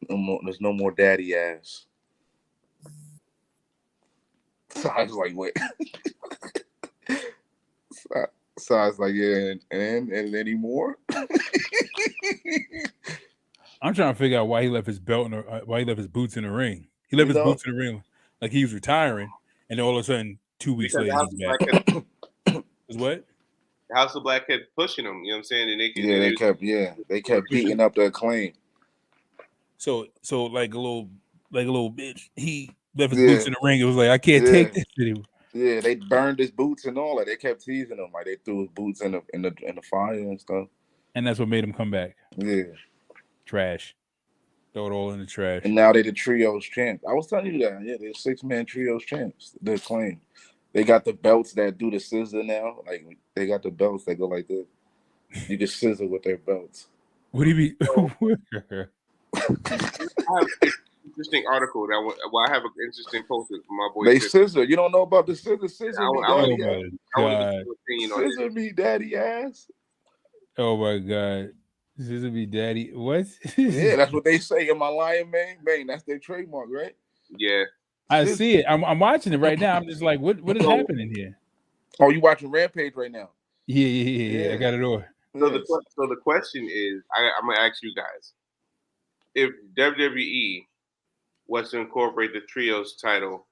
There's no more Daddy Ass. So I was like, wait. So I was like, yeah, and any more? I'm trying to figure out why he left his why he left his boots in the ring. He left his boots in the ring like he was retiring, and then all of a sudden, 2 weeks later, he's back. Is what? The House of Black kept pushing him. You know what I'm saying? And they kept beating up their claim. So like a little bitch. He left his boots in the ring. It was like, I can't take this anymore. Yeah, they burned his boots and all that. They kept teasing him, like they threw his boots in the fire and stuff. And that's what made him come back. Yeah, trash. Throw it all in the trash. And now they the trios champs. I was telling you that. Yeah, they're 6-man trios champs. The claim. They got the belts that do the scissor now. Like they got the belts that go like this. You can scissor with their belts. What do you mean? I have an interesting article I have an interesting post from my boy. They scissor. You don't know about the scissor? Scissor me, daddy ass. Oh my god. Scissor me, daddy. What? Yeah, that's what they say in my Lion Man. That's their trademark, right? Yeah. I see it. I'm watching it right now. I'm just like, what is happening here? Oh, you watching Rampage right now? Yeah. I got it all. So the question is, I'm gonna ask you guys: if WWE was to incorporate the trios title,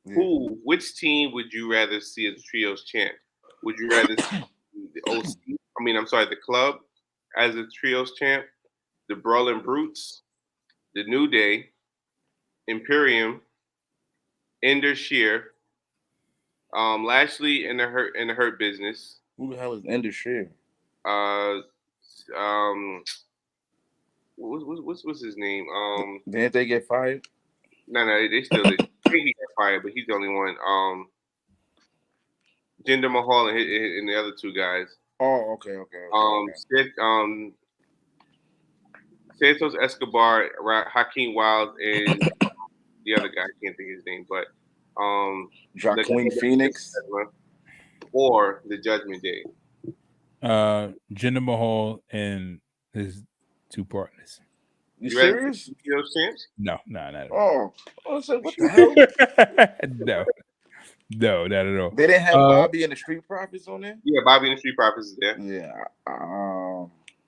which team would you rather see as the trios champ? Would you rather see the club as the trios champ, the Brawling Brutes, the New Day, Imperium, Ender Shear, Lashley and the Hurt Business? Who the hell is Ender Shear? What's his name? Didn't they get fired? No, they still. I think he got fired, but he's the only one. Jinder Mahal and the other two guys. Oh, okay. Santos Escobar, Hakeem Wild, and the other guy, I can't think of his name, but Joaquin Phoenix or the Judgment Day. Jinder Mahal and his two partners. You serious? You know champs? No, not at all. Oh, I was like, what the hell? No, not at all. They didn't have Bobby and the Street Profits on there? Yeah, Bobby and the Street Profits is there. Yeah.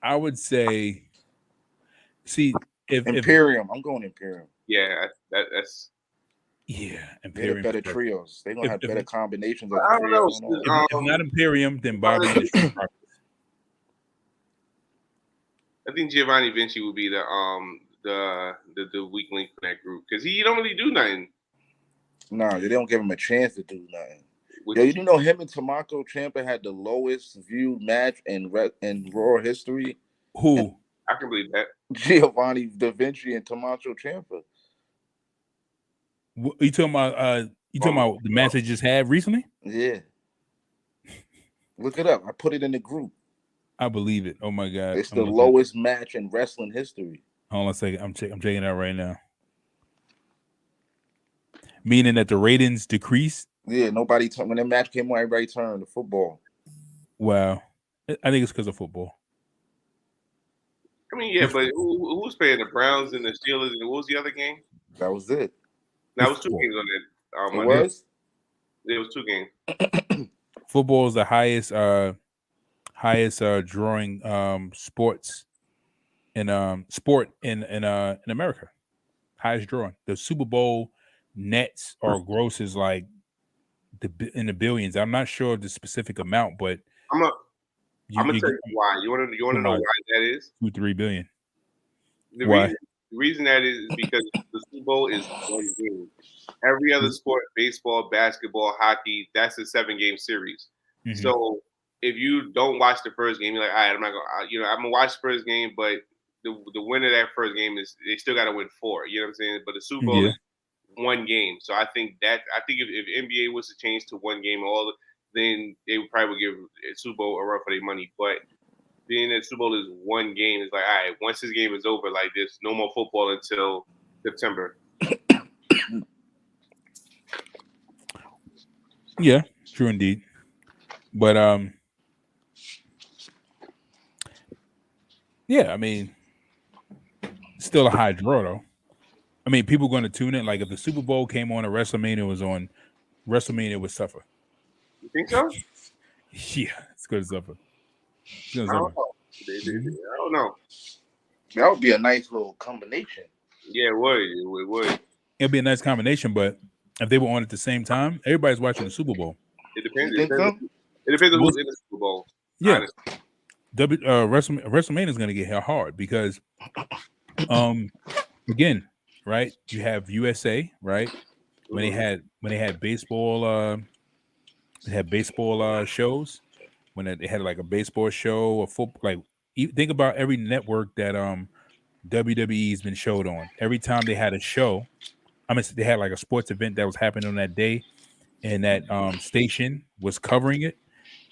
I would say, see, if Imperium. I'm going Imperium. Yeah, that's. Yeah, Imperium. They're better trios. They're going to have better combinations of I don't know. If not Imperium, then Bobby and the Street Profits. I think Giovanni Vinci would be the weak link in that group because he don't really do nothing. No, they don't give him a chance to do nothing. Yo, you know him and Tommaso Ciampa had the lowest viewed match in Raw history. Who? I can believe that. Giovanni Da Vinci and Tommaso Ciampa. You talking about? You talking about the match they just had recently? Yeah. Look it up. I put it in the group. I believe it. Oh my god! It's the lowest match in wrestling history. Hold on a second. I'm checking it out right now. Meaning that the ratings decreased? Yeah, nobody when that match came on, everybody turned to football. Wow. I think it's because of football. I mean, yeah, but who was playing the Browns and the Steelers and what was the other game? That was it. That was 2 games on that. It was? It was 2 games. Football is the highest drawing sports in America. Highest drawing. The Super Bowl nets or grosses like in the billions. I'm not sure of the specific amount, but I'm gonna tell you why. You want to know why that is? 2-3 billion. The reason that is because the Super Bowl is 1 game. Every other sport, baseball, basketball, hockey, that's a 7-game series. Mm-hmm. So if you don't watch the first game, you're like, all right, I'm not gonna, I'm gonna watch the first game, but the winner of that first game is they still got to win 4. You know what I'm saying? But the Super Bowl is 1 game. So I think if NBA was to change to 1 game, then they would probably give Super Bowl a run for their money. But being that Super Bowl is 1 game, it's like, all right, once this game is over, like there's no more football until September. Yeah, true indeed. But yeah, I mean, still a high draw though. I mean, people going to tune in. Like if the Super Bowl came on and WrestleMania was on, WrestleMania would suffer. You think so? Yeah, it's going to suffer. I don't know. That would be a nice little combination. Yeah, it would. It would. It'd be a nice combination, but if they were on at the same time, everybody's watching the Super Bowl. It depends. It depends on who's in the Super Bowl. Yeah. WrestleMania is going to get hard because, again, right? You have USA, right? When they had baseball, shows. When they had like a baseball show or football, like think about every network that WWE's been showed on. Every time they had a show, they had like a sports event that was happening on that day, and that station was covering it.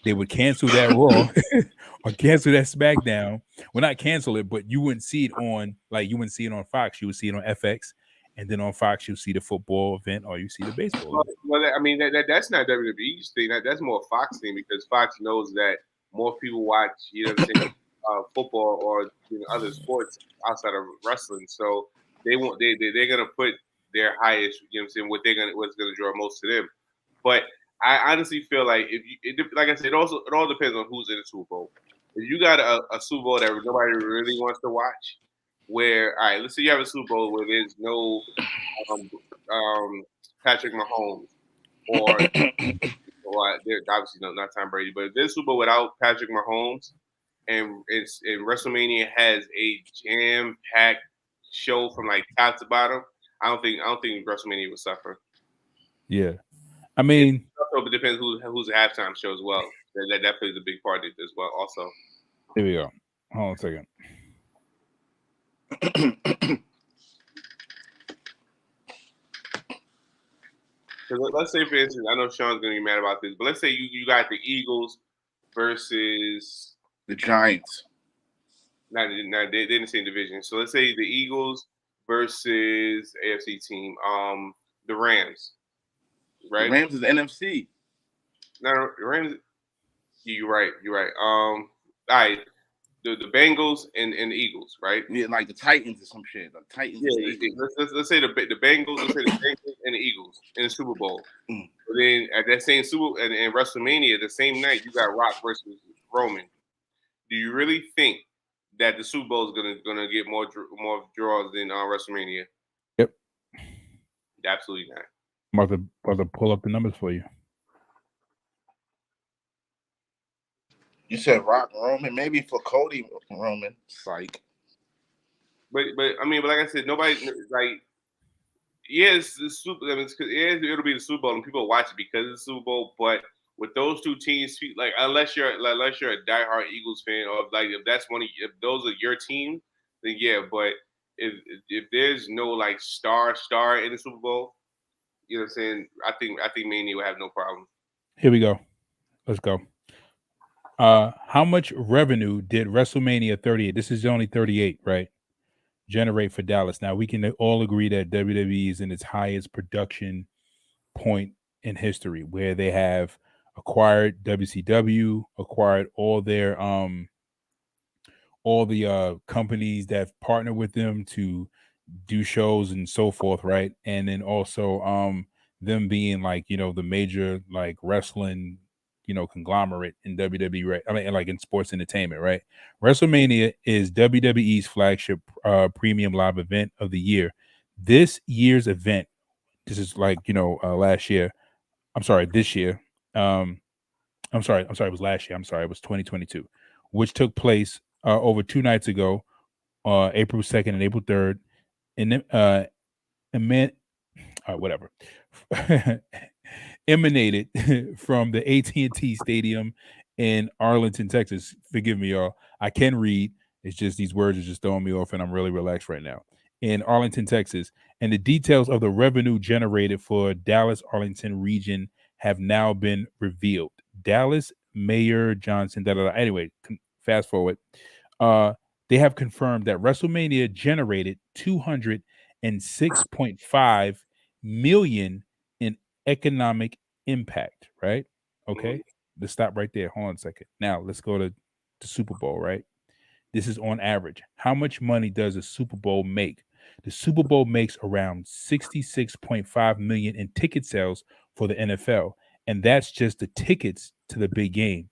They would cancel that Raw or cancel that SmackDown. Well, not cancel it, but you wouldn't see it on Fox. You would see it on FX, and then on Fox you see the football event or you see the baseball. Well, I mean that's not WWE's thing. That's more a Fox thing because Fox knows that more people watch, football or other sports outside of wrestling. So they're gonna put their highest, what's gonna draw most to them. But I honestly feel like like I said, it all depends on who's in the Super Bowl. If you got a Super Bowl that nobody really wants to watch, where all right, let's say you have a Super Bowl where there's no Patrick Mahomes or obviously not Tom Brady, but if there's a Super Bowl without Patrick Mahomes and WrestleMania has a jam-packed show from like top to bottom, I don't think WrestleMania would suffer. Yeah. I mean, it depends who's the halftime show as well. That plays a big part of it as well. Also, here we go. Hold on a second. Let's say, for instance, I know Sean's gonna be mad about this, but let's say you got the Eagles versus the Giants. Not they're in the same division. So let's say the Eagles versus AFC team, the Rams, right? The Rams is the NFC. No, the Rams. You're right. All right. The Bengals and the Eagles, right? Yeah, like the Titans or some shit. The Titans. Yeah. Let's say the Bengals. Let's say the Bengals and the Eagles in the Super Bowl. But then at that same Super and WrestleMania, the same night, you got Rock versus Roman. Do you really think that the Super Bowl is gonna get more draws than WrestleMania? Yep. Absolutely not. I'm about to pull up the numbers for you. You said Rock Roman, maybe for Cody Roman, psych. But like I said, nobody like. Yes, the Super. I mean, it'll be the Super Bowl, and people watch it because it's the Super Bowl. But with those two teams, like unless you're a diehard Eagles fan, or like if those are your team, then yeah. But if there's no like star in the Super Bowl, you know what I'm saying? I think Mania will have no problem. Here we go. Let's go. How much revenue did WrestleMania 38? This is only 38, right? Generate for Dallas. Now we can all agree that WWE is in its highest production point in history, where they have acquired WCW, acquired all their all the companies that partner with them to do shows and so forth, right? And then also them being like, you know, the major like wrestling, you know, conglomerate in WWE, right? I mean, like in sports entertainment, right? WrestleMania is WWE's flagship premium live event of the year. This year's event, this is like, you know, last year. I'm sorry, this year. I'm sorry, it was last year. I'm sorry, it was 2022, which took place over 2 nights ago, April 2nd and April 3rd, and whatever, emanated from the AT&T Stadium in Arlington, Texas. Forgive me, y'all. I can read. It's just these words are just throwing me off, and I'm really relaxed right now. In Arlington, Texas, and the details of the revenue generated for Dallas-Arlington region have now been revealed. Dallas Mayor Johnson. Anyway, fast forward. They have confirmed that WrestleMania generated $206.5 million in economic impact, right? Okay. Let's stop right there. Hold on a second. Now let's go to the Super Bowl, right? This is on average. How much money does a Super Bowl make? The Super Bowl makes around 66.5 million in ticket sales for the NFL, and that's just the tickets to the big game.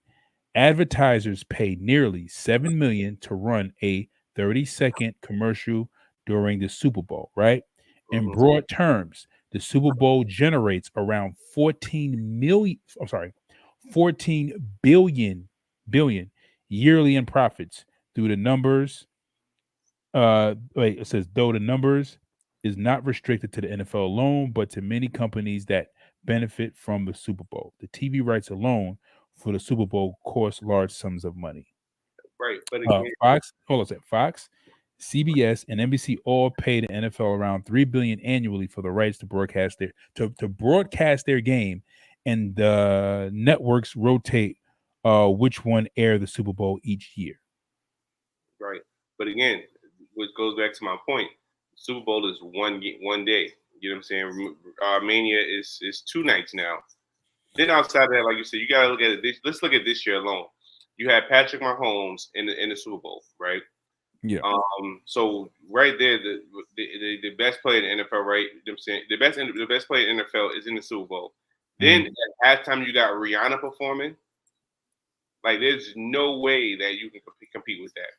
Advertisers pay nearly $7 million to run a 30-second commercial during the Super Bowl, right? In broad terms, the Super Bowl generates around 14 billion yearly in profits through the numbers. It says though the numbers is not restricted to the NFL alone, but to many companies that benefit from the Super Bowl. The TV rights alone for the Super Bowl cost large sums of money. Right, but again, Fox, CBS, and NBC all pay the NFL around $3 billion annually for the rights to broadcast their game, and the networks rotate which one air the Super Bowl each year. Right, but again, which goes back to my point, Super Bowl is one day. You know what I'm saying? Mania is 2 nights now. Then outside of that, like you said, you gotta look at it. Let's look at this year alone. You had Patrick Mahomes in the Super Bowl, right? Yeah. So right there, the best player in the NFL, right? You know what I'm saying the best player in the NFL is in the Super Bowl. Then at halftime, you got Rihanna performing. Like, there's no way that you can compete with that.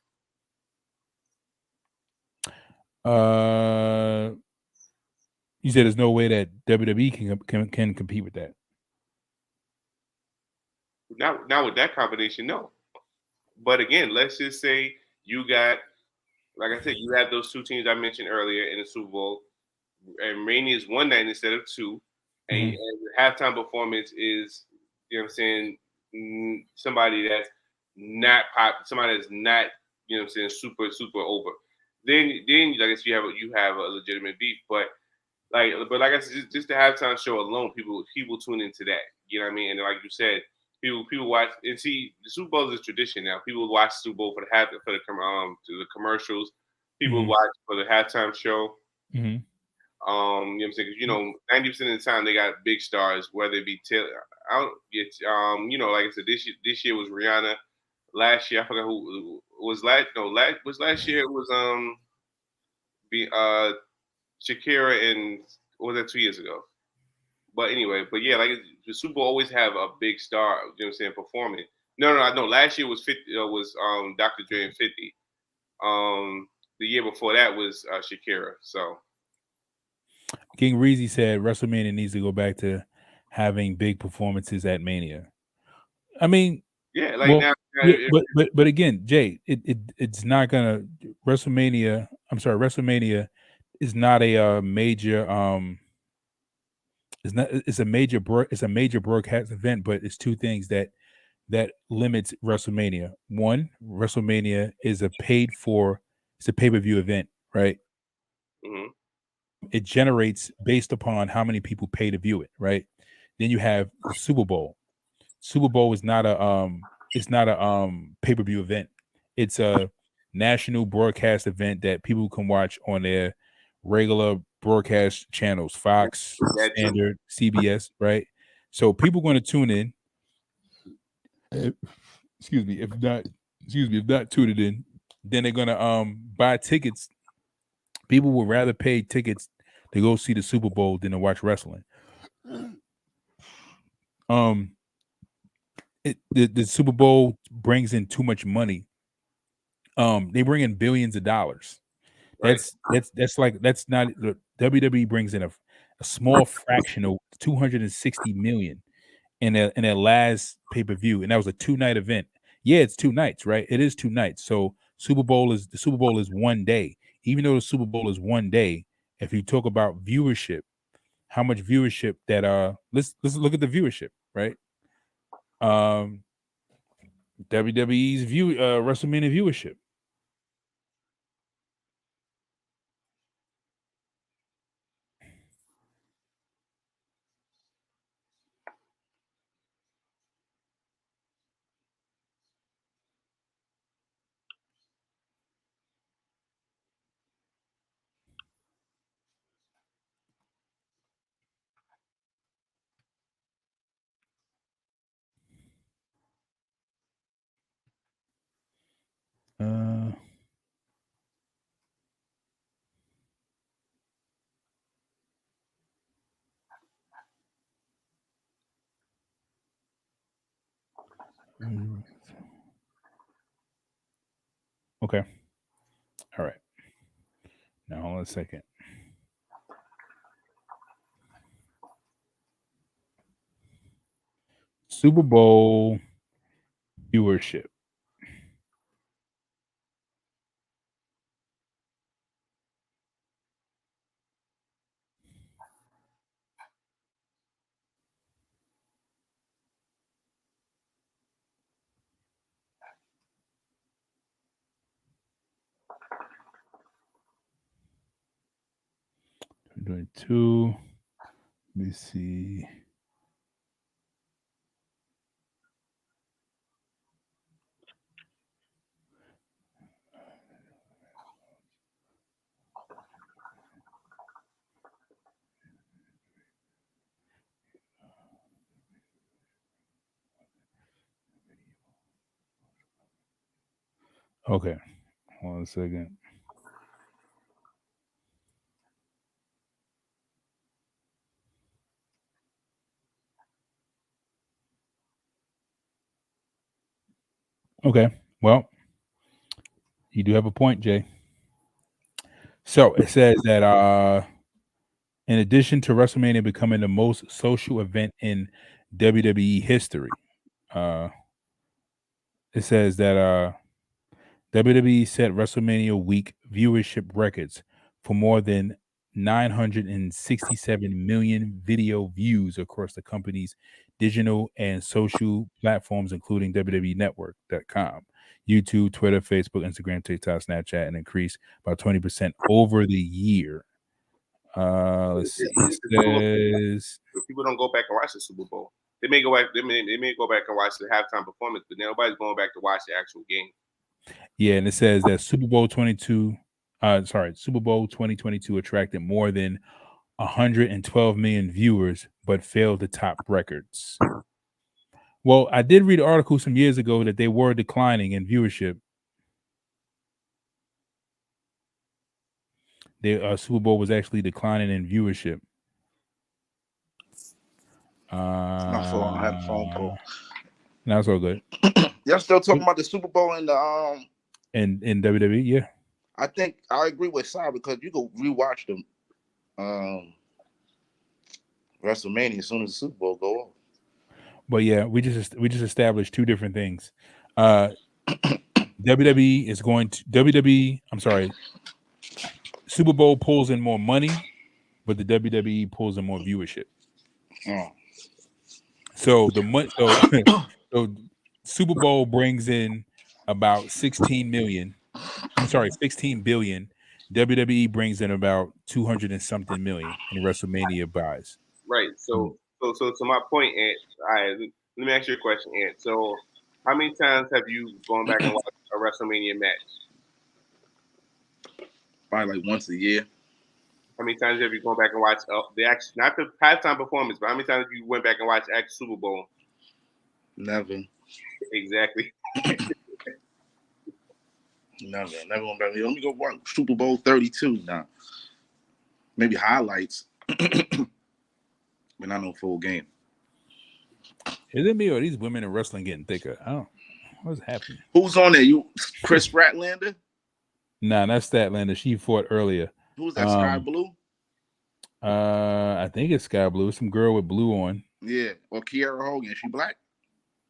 You said there's no way that WWE can compete with that. Not with that combination, no. But again, let's just say you got, like I said, you have those 2 teams I mentioned earlier in the Super Bowl, and Mania is 1 night instead of 2, and the halftime performance is, you know what I'm saying, somebody that's not pop, somebody that's not, you know what I'm saying, super over. Then I guess you have a legitimate beef, but like I guess just the halftime show alone, people tune into that. You know what I mean? And like you said, people watch and see the Super Bowl is a tradition now. People watch the Super Bowl for the commercials. People watch for the halftime show. Mm-hmm. You know what I'm saying? 'Cause, 90% of the time they got big stars, whether it be Taylor. Like I said, this year was Rihanna. Last year I forgot who was last. No, last year it was Shakira and what was that 2 years ago? But anyway, yeah, like the Super Bowl always have a big star. You know what I'm saying? Performing. No. Last year was 50. Was Dr. Dre and 50. The year before that was Shakira. So King Reezy said WrestleMania needs to go back to having big performances at Mania. I mean, yeah, like now. But again, Jay, it's not gonna WrestleMania. I'm sorry, WrestleMania is not a major. It's a major broadcast event, but it's two things that limits WrestleMania. One, WrestleMania is it's a pay-per-view event, right? Mm-hmm. It generates based upon how many people pay to view it, right? Then you have the Super Bowl. Super Bowl is not a pay-per-view event. It's a national broadcast event that people can watch on their regular broadcast channels, Fox, Standard, CBS, right? So people are going to tune in. If not tuned in, then they're gonna buy tickets. People would rather pay tickets to go see the Super Bowl than to watch wrestling. The Super Bowl brings in too much money. They bring in billions of dollars. Right. That's not the WWE brings in a small fraction of 260 million in a last pay-per-view, and that was a 2-night event. Yeah, it's 2 nights, right? It is 2 nights. So the Super Bowl is one day. Even though the Super Bowl is one day, if you talk about viewership, how much viewership that let's look at the viewership, right? WWE's WrestleMania viewership. Okay. All right. Now hold on a second. Super Bowl viewership. I'm doing 2. Let me see. Okay. Hold on a second. Okay. Well, you do have a point, Jay. So it says that in addition to WrestleMania becoming the most social event in WWE history, it says that WWE set WrestleMania week viewership records for more than 967 million video views across the company's digital and social platforms, including WWEnetwork.com, YouTube, Twitter, Facebook, Instagram, TikTok, Snapchat, and increased by 20% over the year. Let's see. It says people don't go back and watch the Super Bowl. They may go back. They may go back and watch the halftime performance, but nobody's going back to watch the actual game. Yeah, and it says that Super Bowl 2022 attracted more than 112 million viewers, but failed to top records. Well, I did read an article some years ago that they were declining in viewership. The Super Bowl was actually declining in viewership. My fault. I had a phone call. Now it's all good. Y'all still talking about the Super Bowl and the in WWE? Yeah. I think I agree with Si because you go rewatch them WrestleMania as soon as the Super Bowl go off. But yeah, we just established two different things. WWE is going to Super Bowl pulls in more money, but the WWE pulls in more viewership. Oh. So so Super Bowl brings in about 16 billion. WWE brings in about 200 and something million in WrestleMania buys. Right. So my point, Ant. All right. Let me ask you a question, Ant. So, how many times have you gone back and watched a WrestleMania match? Probably like once a year. How many times have you gone back and watched the actual, not the halftime performance, but how many times have you went back and watched the actual Super Bowl? Never. Exactly. Never went back. Let me go watch Super Bowl 32 now. Maybe highlights, but not no full game. Is it me or these women in wrestling getting thicker? I don't. What's happening? Who's on there? You, Chris Ratlander? Nah, that's Statlander. She fought earlier. Who's that? Sky Blue? I think it's Sky Blue. Some girl with blue on. Yeah, or Kiera Hogan. Is she black?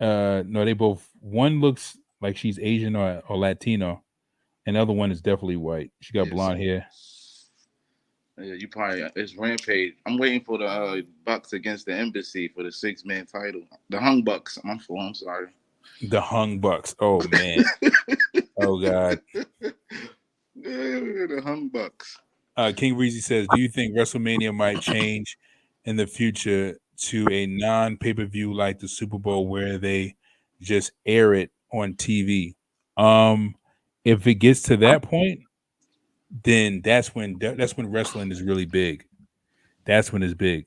No, they both. One looks like she's Asian or Latino. Another one is definitely white. She got blonde hair. Yeah, you probably it's Rampage. I'm waiting for the Bucks against the Embassy for the 6-man title. The Hung Bucks. I'm sorry. The Hung Bucks. Oh man. Oh god. Yeah, the Hung Bucks. King Reezy says, "Do you think WrestleMania might change in the future to a non-pay-per-view like the Super Bowl, where they just air it on TV?" If it gets to that point, then that's when wrestling is really big. That's when it's big.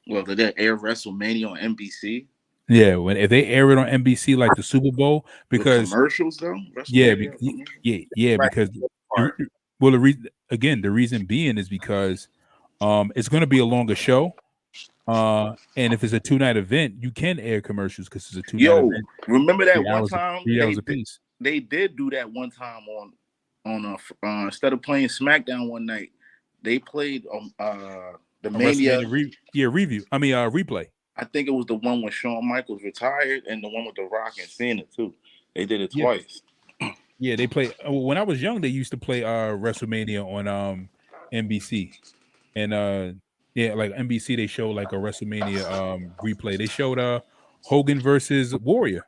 Well, did they air WrestleMania on NBC? Yeah, if they air it on NBC like the Super Bowl, because with commercials though. Because the reason being is because it's going to be a longer show. And if it's a 2-night event, you can air commercials because it's a 2-night event. Remember that one time 3 hours apiece. They did do that one time on instead of playing Smackdown one night, they played the Mania review. I mean replay. I think it was the one when Shawn Michaels retired and the one with The Rock and Cena too. They did it twice. Yeah, they play. When I was young, they used to play WrestleMania on NBC, and like NBC, they showed like a WrestleMania replay. They showed Hogan versus Warrior.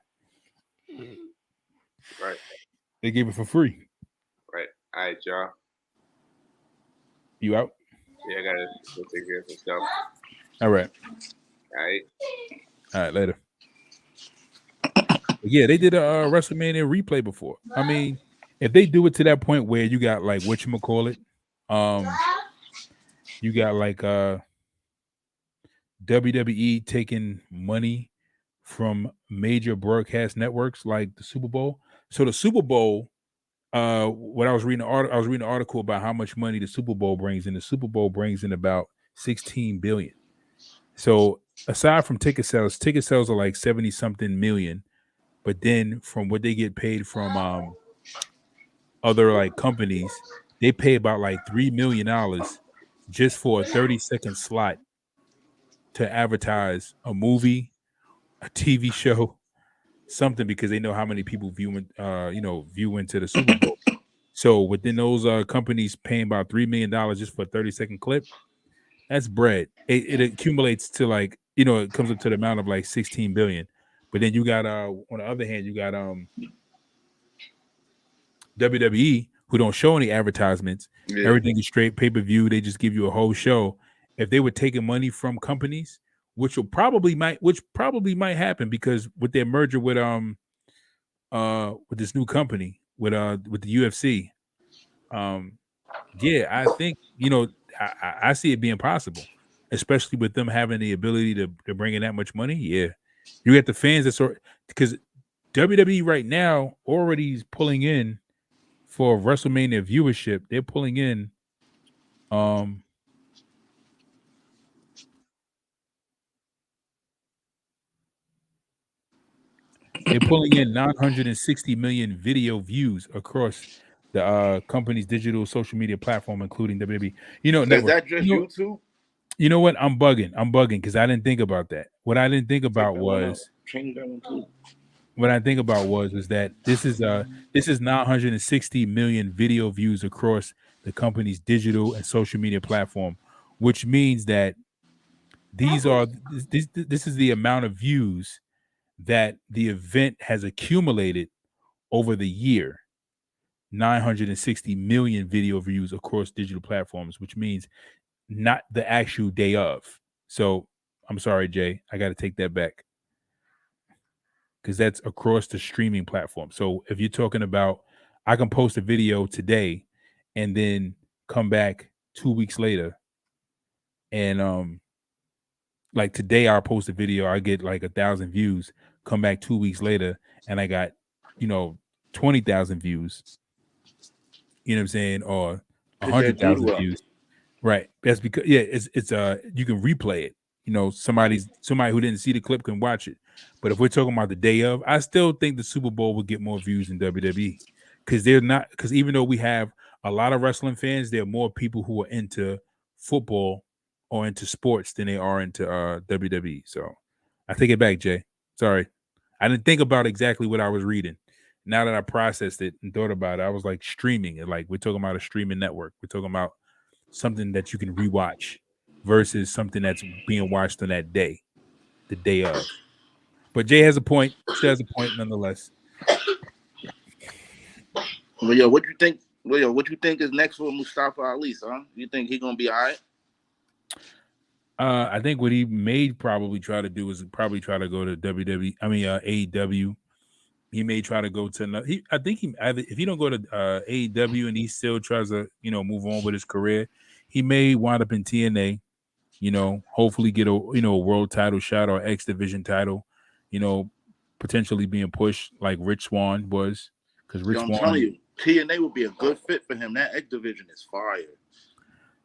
Right. They gave it for free. Right. All right, y'all. You out? Yeah, I gotta go take care of some stuff. All right. All right. Later. Yeah, they did a WrestleMania replay before. I mean, if they do it to that point where you got like whatchamacallit, you got like WWE taking money from major broadcast networks like the Super Bowl. So the Super Bowl, when I was reading an article about how much money the Super Bowl brings in. The Super Bowl brings in about 16 billion. So aside from ticket sales are like 70 something million. But then from what they get paid from other like companies, they pay about like $3 million just for a 30-second slot to advertise a movie, a TV show, something, because they know how many people view into the Super Bowl. So within those companies paying about $3 million just for a 30-second clip, that's bread. It accumulates to like, it comes up to the amount of like 16 billion. But then you got on the other hand, you got WWE, who don't show any advertisements. Yeah. Everything is straight pay-per-view. They just give you a whole show. If they were taking money from companies, which probably might happen, because with their merger with this new company with the UFC, yeah, I think I see it being possible, especially with them having the ability to bring in that much money. Yeah, you get the fans that sort, because WWE right now already is pulling in for WrestleMania viewership. They're pulling in they're pulling in 960 million video views across the company's digital social media platform, including WWE. Is Network. that just YouTube? You know what? I'm bugging because I didn't think about that. What I didn't think about was change that one too. What I think about was that this is 960 million video views across the company's digital and social media platform, which means that this is the amount of views that the event has accumulated over the year. 960 million video views across digital platforms, which means not the actual day of. So I'm sorry, Jay, I got to take that back, because that's across the streaming platform. So if you're talking about, I can post a video today and then come back 2 weeks later, and like today I'll post a video, I get like 1,000 views, come back 2 weeks later and I got 20,000 views, you know what I'm saying, or 100,000 views. Right. That's because it's you can replay it. Somebody who didn't see the clip can watch it. But if we're talking about the day of, I still think the Super Bowl will get more views than WWE, because even though we have a lot of wrestling fans, there are more people who are into football or into sports than they are into WWE. So I take it back, Jay. Sorry, I didn't think about exactly what I was reading. Now that I processed it and thought about it, I was like streaming it. Like, we're talking about a streaming network. We're talking about something that you can rewatch versus something that's being watched on that day, the day of. But Jay has a point. She has a point nonetheless. Well, what you think? Well, what you think is next for Mustafa Ali, son? You think he's gonna be all right? I think what he may probably try to do is probably try to go to AEW. He may try to go to another. I think if he don't go to AEW and he still tries to move on with his career, he may wind up in TNA. Hopefully get a world title shot or X Division title. Potentially being pushed like Rich Swann was, because Rich Swann. I'm telling you, TNA would be a good fit for him. That X Division is fire.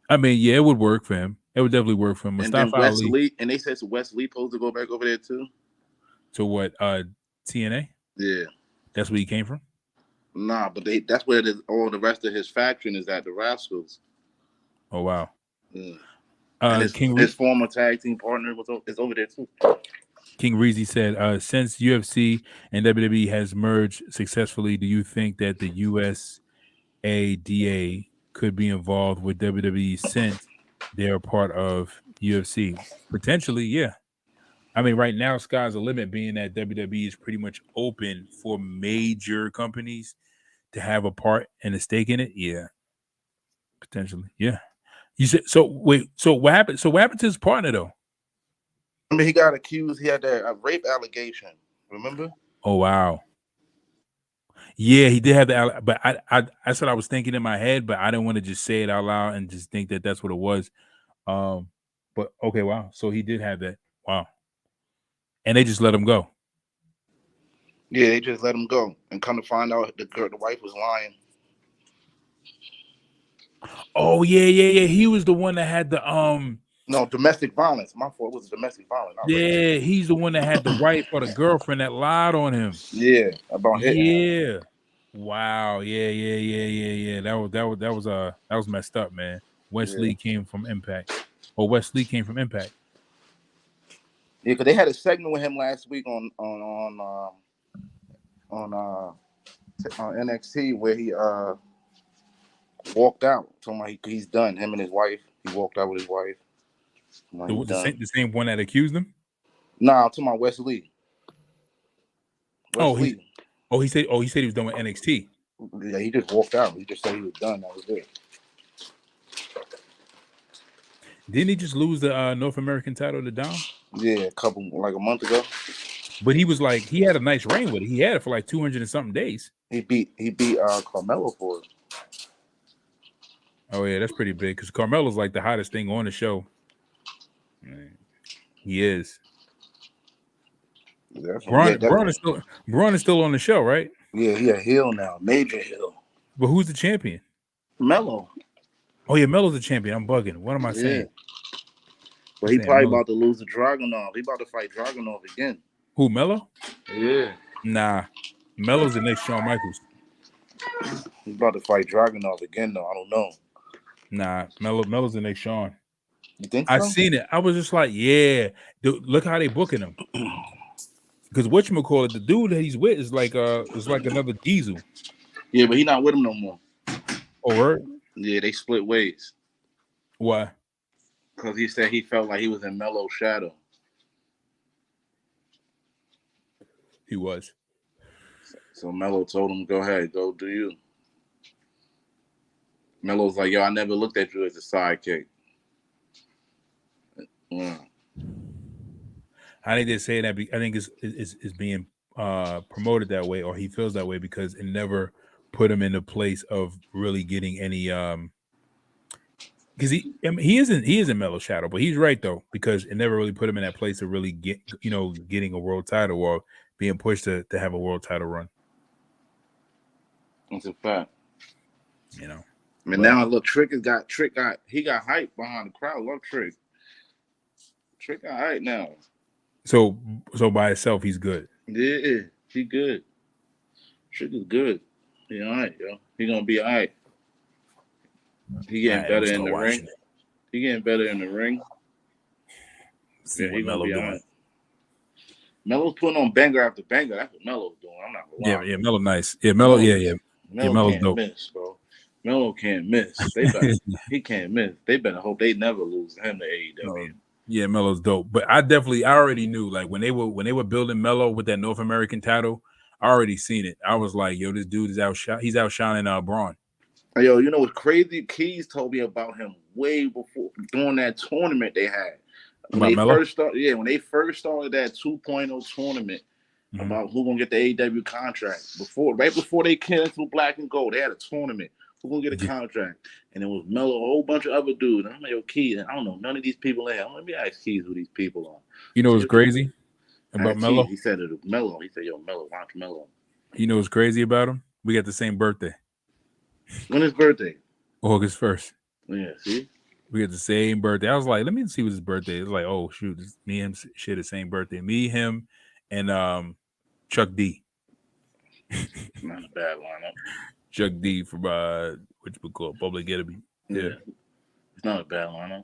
I mean, yeah, it would work for him. It would definitely work for him. And then Wesley, and they said Wesley supposed to go back over there too. To what? TNA? Yeah. That's where he came from? Nah, but that's where all the rest of his faction is at, the Rascals. Oh, wow. Yeah. And his former tag team partner is over there too. King Reezy said, since UFC and WWE has merged successfully, do you think that the USADA could be involved with WWE since they're part of UFC? Potentially, yeah. I mean, right now, sky's the limit, being that WWE is pretty much open for major companies to have a part and a stake in it. Yeah, potentially. Yeah. You said so. Wait. So what happened? So what happened to his partner though? I mean, he got accused. He had that rape allegation. Remember? Oh wow. Yeah, he did have the. But that's what I was thinking in my head, but I didn't want to just say it out loud and just think that that's what it was. But okay, wow. So he did have that. Wow. And they just let him go. Yeah, they just let him go, and come to find out the wife was lying. Oh yeah. He was the one that had the No, domestic violence. My fault. It was domestic violence. Yeah, he's the one that had the wife or the girlfriend that lied on him. Yeah, about hitting him. Wow. Yeah. That was messed up, man. Wesley came from Impact. Yeah, because they had a segment with him last week on NXT where walked out. Talking about he's done. Him and his wife. He walked out with his wife. The same one that accused him? Nah, I'm talking about Wesley. He said he was done with NXT. Yeah, he just walked out. He just said he was done. That was it. Didn't he just lose the North American title to Dom? Yeah, a month ago. But he was like, he had a nice reign with it. He had it for like 200 and something days. He beat Carmelo for it. Oh yeah, that's pretty big because Carmelo's like the hottest thing on the show. He is. Braun is still on the show, right? Yeah, he a heel now, major heel. But who's the champion? Melo. Oh yeah, Melo's the champion. I'm bugging. What am I saying? But he probably about to lose to Dragunov. He about to fight Dragunov again. Who, Melo? Yeah. Nah, Melo's the next Shawn Michaels. He's about to fight Dragunov again, though. I don't know. Nah, Melo's the next Shawn. You think so? I seen it. I was just like, yeah. Dude, look how they booking him. Because whatchamacallit, the dude that he's with is like another Diesel. Yeah, but he's not with him no more. Oh, right? Yeah, they split ways. Why? Because he said he felt like he was in Melo's shadow. He was. So Melo told him, go ahead, go do you. Melo's like, yo, I never looked at you as a sidekick. Yeah. I think they're saying that. I think it's being promoted that way, or he feels that way because it never put him in a place of really getting any. Because he isn't Melo's shadow, but he's right though because it never really put him in that place to really get getting a world title or being pushed to have a world title run. That's a fact. I mean, now look, Trick got hype behind the crowd. Love Trick. Trick got hype now. So by itself, he's good. Yeah, he good. Trick is good. He all right, yo. He gonna be all right. He getting better in the ring. He getting better in the ring. Yeah, he gonna be all right. Melo's putting on banger after banger. That's what Melo's doing. I'm not gonna lie. Yeah, Melo nice. Yeah, Melo. Yeah. Melo can't dope. Miss, bro. Melo can't miss. He can't miss. They better hope they never lose him to AEW. Yeah, Melo's dope. But I already knew, like when they were building Melo with that North American title, I already seen it. I was like, yo, this dude is he's outshining Braun. Yo, you know what's crazy? Keys told me about him way before during that tournament they had. When they first started that 2.0 tournament about who gonna get the AEW contract. Right before they canceled Black and Gold, they had a tournament. Who gonna get a contract? And it was Melo, a whole bunch of other dudes. And I'm like, yo, Keys, I don't know none of these people in here. Let me ask Keys who these people are. You know what's crazy about Melo? He said it was Melo. He said, yo, Melo, watch Melo. You know what's crazy about him? We got the same birthday. When his birthday? August 1st. Yeah, see? We got the same birthday. I was like, let me see what his birthday is. Like, oh shoot, me and him share the same birthday. Me, him, and Chuck D. Not a bad lineup. Chuck D from which we call Public Enemy. Yeah. It's not a bad lineup.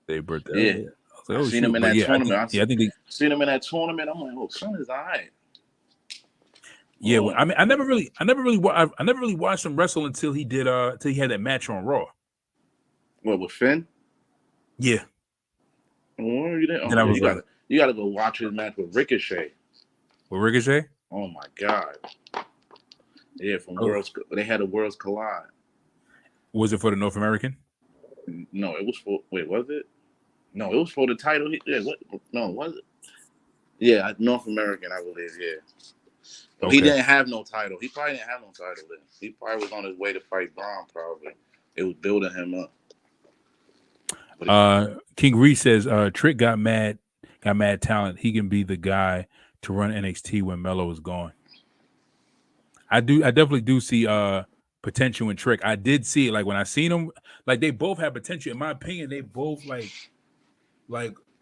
Their birthday. Yeah. I was like, seen him in that tournament. I think they seen him in that tournament. I'm like, oh, son is all right. Yeah, well, I mean, I never really watched him wrestle until he had that match on Raw. What, with Finn? Yeah. Oh, you gotta go watch his match with Ricochet. With Ricochet? Oh my God. Yeah, they had a Worlds Collide. Was it for the North American? No, it was for was it? No, it was for the title. Was it? Yeah, North American, I believe, yeah. But okay. He didn't have no title. He probably didn't have no title then. He probably was on his way to fight Braun, probably. It was building him up. King Reese says Trick got mad talent. He can be the guy to run NXT when Melo is gone. I definitely do see potential in Trick. I did see it, like when I seen them, like they both have potential. In my opinion, they both like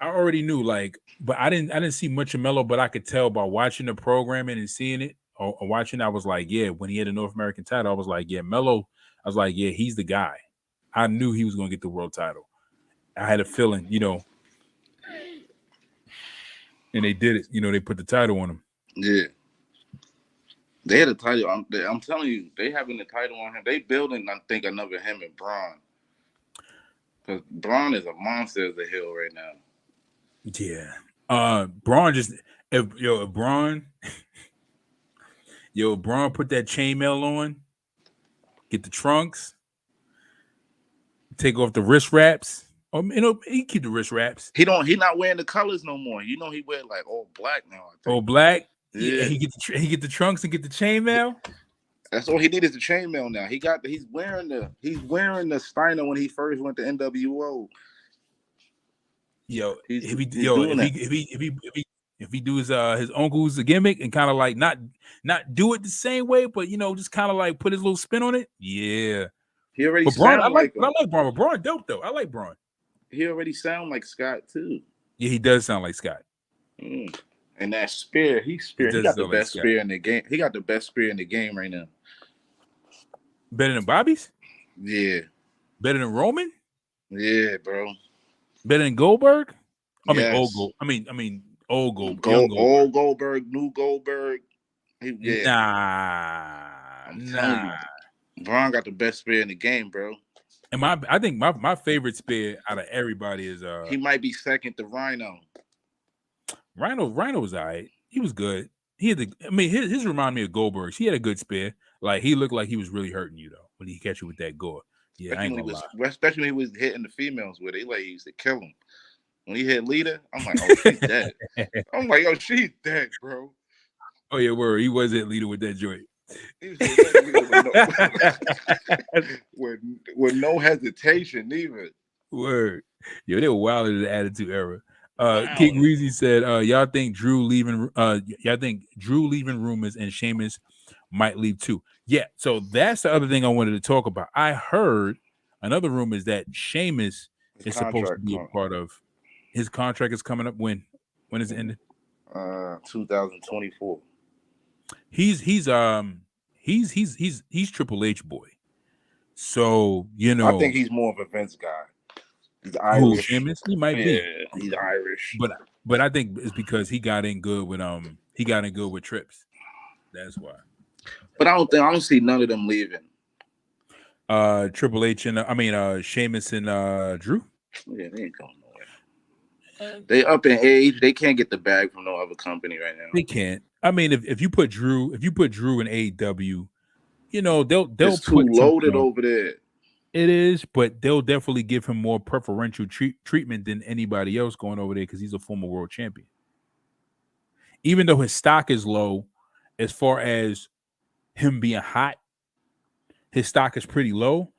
I already knew, like, but I didn't see much of Melo, but I could tell by watching the programming and seeing it or watching. I was like, yeah, when he had a North American title, I was like, yeah, Melo. I was like, yeah, he's the guy. I knew he was going to get the world title. I had a feeling, and they did it. They put the title on him. Yeah. They had a title. I'm telling you, they having the title on him. They building, I think, another him and Braun. Because Braun is a monster as a heel right now. Yeah. Braun just if Braun put that chainmail on, get the trunks, take off the wrist wraps. He keep the wrist wraps. He not wearing the colors no more. You know he wear like all black now. I think. All black. Yeah. He get the trunks and get the chainmail. That's all he needed is the chainmail now. He's wearing the Steiner when he first went to NWO. If he do his uncle's gimmick and kind of like not do it the same way, but just kind of like put his little spin on it. Yeah. He already but Braun, I like Braun. Braun dope though. I like Braun. He already sound like Scott too. Yeah, he does sound like Scott. And that spear, he got the best spear in the game. He got the best spear in the game right now. Better than Bobby's? Yeah. Better than Roman? Yeah, bro. Better than Goldberg? Old Goldberg. Old Goldberg, new Goldberg. Nah. Braun got the best spear in the game, bro. And I think my favorite spear out of everybody is he might be second to Rhino. Rhino was all right. He was good. He had his remind me of Goldberg's. He had a good spear. Like he looked like he was really hurting you though when he catch you with that gore. Yeah, I ain't gonna lie. Especially when he was hitting the females with it. He used to kill him. When he hit Lita, I'm like, oh, she's dead. I'm like, oh, she's dead, bro. Oh yeah, word. He was at Lita with that joint. He was with no hesitation, either. Word. Yo, they were wild in the Attitude Era. King Reezy said, y'all think Drew leaving rumors and Sheamus might leave too. Yeah, so that's the other thing I wanted to talk about. I heard another rumor is that Sheamus is supposed to be a part of his contract is coming up. When is it ending? 2024. He's Triple H boy. So I think he's more of a Vince guy. He's Irish. Sheamus? He might be. He's Irish. But I think it's because he got in good with Trips. That's why. But I don't see none of them leaving. Triple H and Sheamus and Drew. Yeah, they ain't going nowhere. They up in age. They can't get the bag from no other company right now. They can't. I mean, if you put Drew in AEW, they'll it's too loaded over there. It is, but they'll definitely give him more preferential treatment than anybody else going over there because he's a former world champion. Even though his stock is low, as far as him being hot, his stock is pretty low.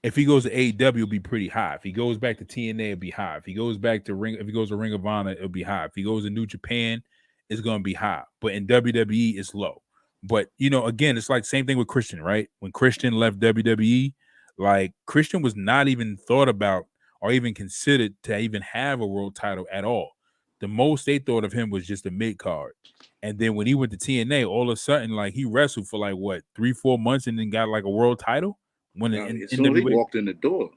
If he goes to AEW, it'll be pretty high. If he goes back to TNA, it'll be high. If he goes to Ring of Honor, it'll be high. If he goes to New Japan, it's gonna be high. But in WWE, it's low. But again, it's like same thing with Christian, right? When Christian left WWE, like Christian was not even thought about or even considered to even have a world title at all. The most they thought of him was just a mid card. And then when he went to TNA, all of a sudden, like he wrestled for like what 3-4 months and then got like a world title. When as soon as he walked in the door.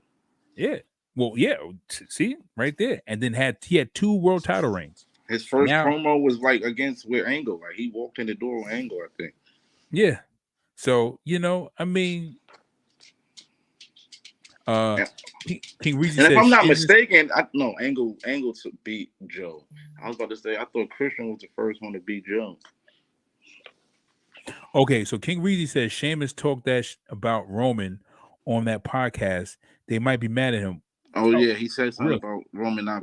Yeah. Well, yeah. See, right there. And then he had 2 world title reigns. His first promo was like against with Angle. Like he walked in the door with Angle, I think. Yeah. So, I mean, King Reezy said, if I'm not mistaken, Angle to beat Joe. I was about to say I thought Christian was the first one to beat Joe. Okay, so King Reezy says Sheamus talked about Roman on that podcast. They might be mad at him. Oh yeah, he said something about Roman not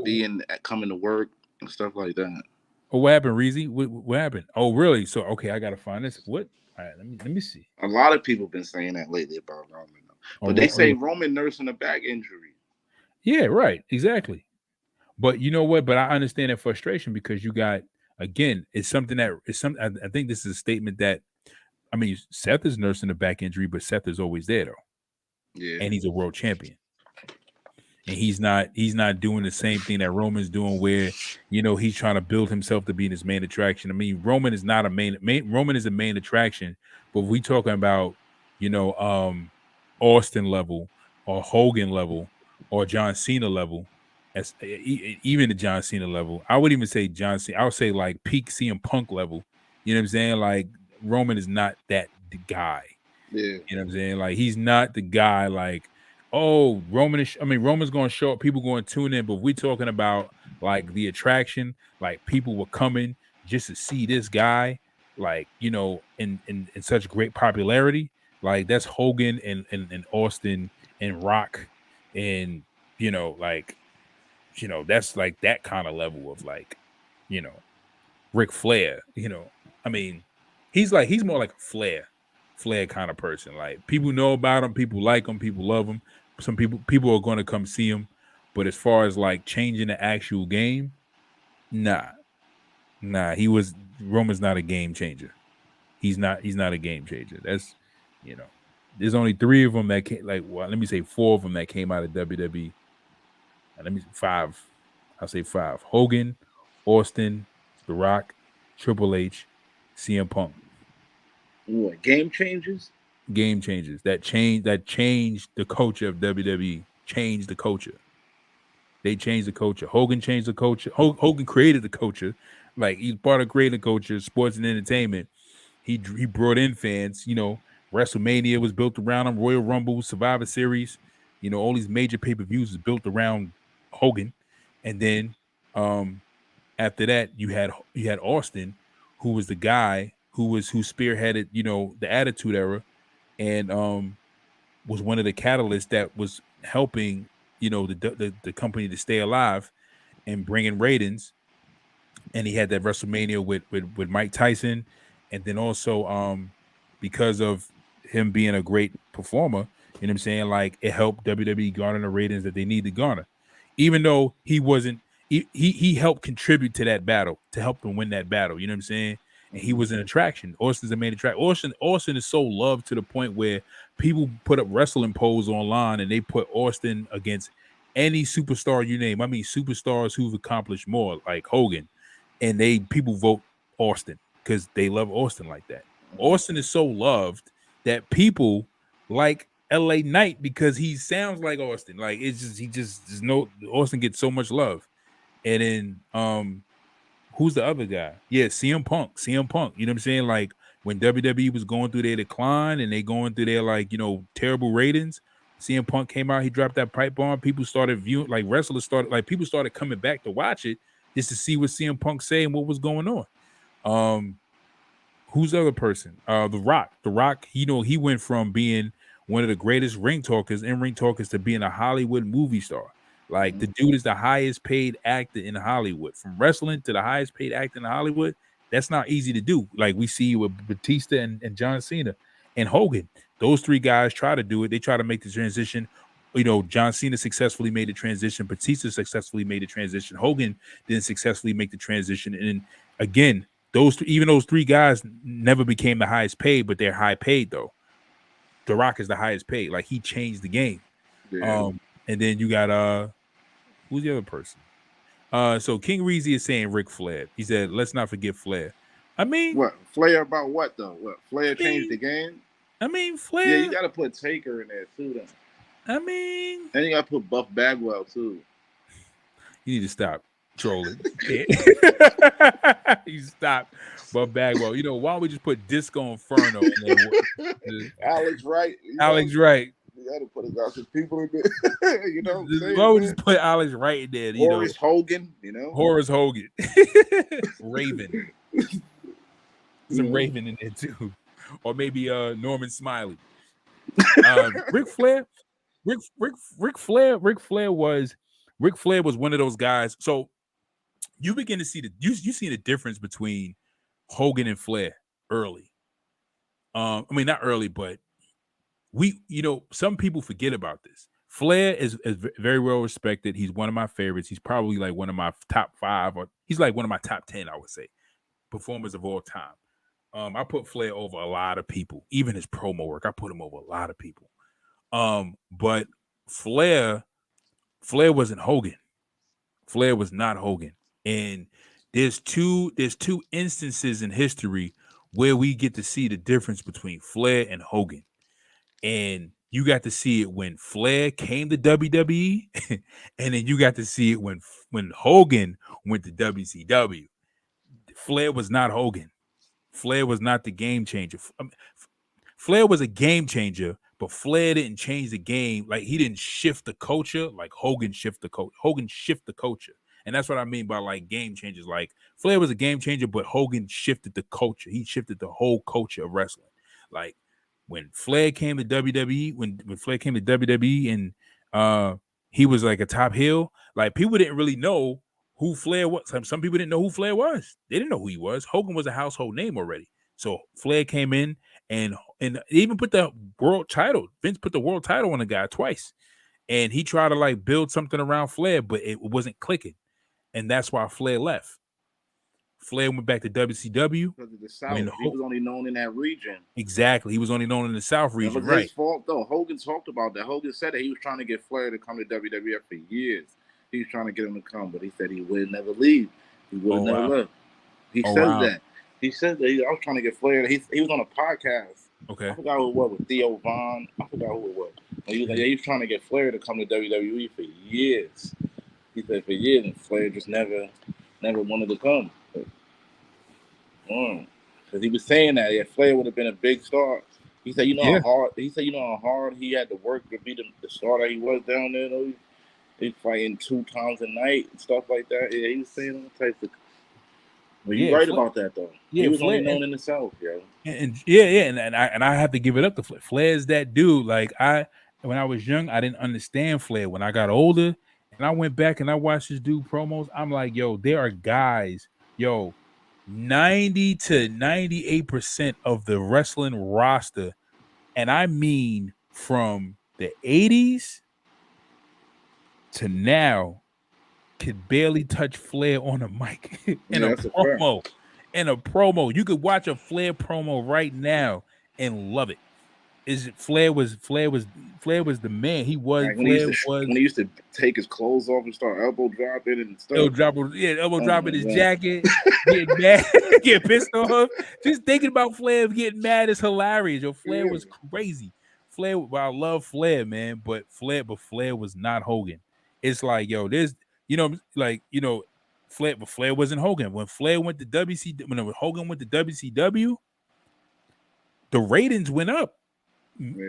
coming to work and stuff like that. Oh, what happened, Reezy? What happened? Oh, really? So okay, I gotta find this. What? All right, let me see. A lot of people been saying that lately about Roman, but they say Roman nursing a back injury. Yeah, right, exactly. But you know what? But I understand that frustration because you got again. It's something that I think this is a statement that. I mean, Seth is nursing a back injury, but Seth is always there though. Yeah, and he's a world champion, and he's not doing the same thing that Roman's doing, where he's trying to build himself to be this main attraction. I mean, Roman is not a main. Roman is a main attraction, but we talking about Austin level or Hogan level or John Cena level. As even the John Cena level, I would even say John Cena. I would say like peak CM Punk level. You know what I'm saying? Like Roman is not that guy. Yeah. You know what I'm saying? Like, he's not the guy like, oh, Roman's going to show up, people going to tune in, but we're talking about like the attraction, like people were coming just to see this guy, like, you know, in such great popularity. Like, that's Hogan and Austin and Rock, and, you know, like, you know, that's like that kind of level of, like, you know, Ric Flair, you know. I mean, he's more like a Flair kind of person. Like, people know about him, people like him, people love him. Some people are going to come see him, but as far as like changing the actual game, nah. Roman's not a game changer. He's not a game changer. That's, you know, there's only 3 of them that came, like, well, let me say 4 of them that came out of WWE. Let me 5. I'll say 5. Hogan, Austin, The Rock, Triple H, CM Punk. What, game changers? Game changers that changed the culture of WWE. Changed the culture. They changed the culture. Hogan changed the culture. Hogan created the culture. Like, he's part of creating the culture, sports and entertainment. He brought in fans. You know, WrestleMania was built around him. Royal Rumble, Survivor Series. You know, all these major pay-per-views is built around Hogan. And then after that, you had Austin, who was the guy who spearheaded, you know, the Attitude Era, and was one of the catalysts that was helping, you know, the company to stay alive and bringing ratings. And he had that WrestleMania with Mike Tyson, and then also because of him being a great performer, you know what I'm saying, like, it helped WWE garner the ratings that they need to garner, even though he wasn't. He helped contribute to that battle, to help them win that battle. You know what I'm saying? And he was an attraction. Austin's a main attraction. Austin is so loved to the point where people put up wrestling polls online and they put Austin against any superstar you name. I mean, superstars who've accomplished more, like Hogan, and people vote Austin because they love Austin like that. Austin is so loved that people like LA Knight because he sounds like Austin. Like, it's just Austin gets so much love. And then who's the other guy? Yeah, CM Punk. You know what I'm saying? Like, when WWE was going through their decline and they going through their, like, you know, terrible ratings, CM Punk came out, he dropped that pipe bomb. People started viewing, like, people started coming back to watch it just to see what CM Punk say and what was going on. Who's the other person? The Rock. The Rock, you know, he went from being one of the greatest in-ring talkers to being a Hollywood movie star. Like, the dude is the highest paid actor in Hollywood. From wrestling to the highest paid actor in Hollywood, that's not easy to do. Like, we see with Batista and John Cena and Hogan. Those 3 guys try to do it. They try to make the transition. You know, John Cena successfully made the transition. Batista successfully made the transition. Hogan didn't successfully make the transition. And again, those 3 guys never became the highest paid, but they're high paid though. The Rock is the highest paid. Like, he changed the game. Yeah. And then you got who's the other person? So King Reezy is saying Ric Flair. He said, let's not forget Flair. I mean, what, Flair about what though? What, Flair changed the game? I mean, Flair. Yeah, you gotta put Taker in there too then. I mean, and you gotta put Buff Bagwell too. You need to stop trolling. You stop Buff Bagwell. You know, why don't we just put Disco Inferno in there? Alex Wright. Alex Wright. You gotta put some people in there. You know what I'm saying? Why would we just put Alex Wright in there? Horace Hogan, you know? Horace Hogan. Raven. Some Raven in there too. Or maybe Norman Smiley. Ric Flair was one of those guys. So you begin to see you see the difference between Hogan and Flair early. I mean, not early, but some people forget about this. Flair is very well respected. He's one of my favorites. He's probably like one of my top 5, or he's like one of my top 10, I would say, performers of all time. I put Flair over a lot of people. Even his promo work, I put him over a lot of people. But Flair wasn't Hogan. Flair was not Hogan. And there's two instances in history where we get to see the difference between Flair and Hogan. And you got to see it when Flair came to WWE, and then you got to see it when Hogan went to WCW. Flair was not Hogan. Flair was not the game changer. Flair was a game changer, but Flair didn't change the game. Like, he didn't shift the culture like Hogan shift the culture. Hogan shift the culture. And that's what I mean by like game changers. Like, Flair was a game changer, but Hogan shifted the culture. He shifted the whole culture of wrestling. Like, when Flair came to WWE, when Flair came to WWE and he was like a top heel, like, people didn't really know who Flair was. Some people didn't know who Flair was. They didn't know who he was. Hogan was a household name already. So Flair came in and even put the world title. Vince put the world title on the guy twice. And he tried to like build something around Flair, but it wasn't clicking. And that's why Flair left. Flair went back to WCW. Because of the South. He was only known in that region. Exactly. He was only known in the South region. It was his fault, though. Hogan talked about that. Hogan said that he was trying to get Flair to come to WWF for years. He was trying to get him to come, but he said he would never leave. He would never left. He says that. He said that. I was trying to get Flair. He was on a podcast. Okay. I forgot who it was, with Theo Von. I forgot who it was. And he was like, yeah, he was trying to get Flair to come to WWE for years. He said for years, and Flair just never wanted to come. Because he was saying that Flair would have been a big star. He said, how hard. He said, how hard he had to work to be the star that he was down there. Though. He's fighting 2 times a night and stuff like that. Yeah, he was saying all types of. Well, you're right about that though. Yeah, he was only known in the South, yo. And I have to give it up to Flair. Flair's that dude. Like, when I was young, I didn't understand Flair. When I got older and I went back and I watched this dude promos, I'm like, yo, there are guys, 90 to 98% of the wrestling roster, and I mean from the 80s to now, could barely touch Flair on a mic in a promo. In a promo, you could watch a Flair promo right now and love it. Flair was the man. He was. Like when he used to take his clothes off and start elbow dropping and stuff. Elbow dropping his jacket, getting mad, getting pissed off. Just thinking about Flair getting mad is hilarious. Flair was crazy. Flair, I love Flair, man, but Flair was not Hogan. It's like, there's, Flair, but Flair wasn't Hogan. When Flair went to when Hogan went to WCW, the ratings went up.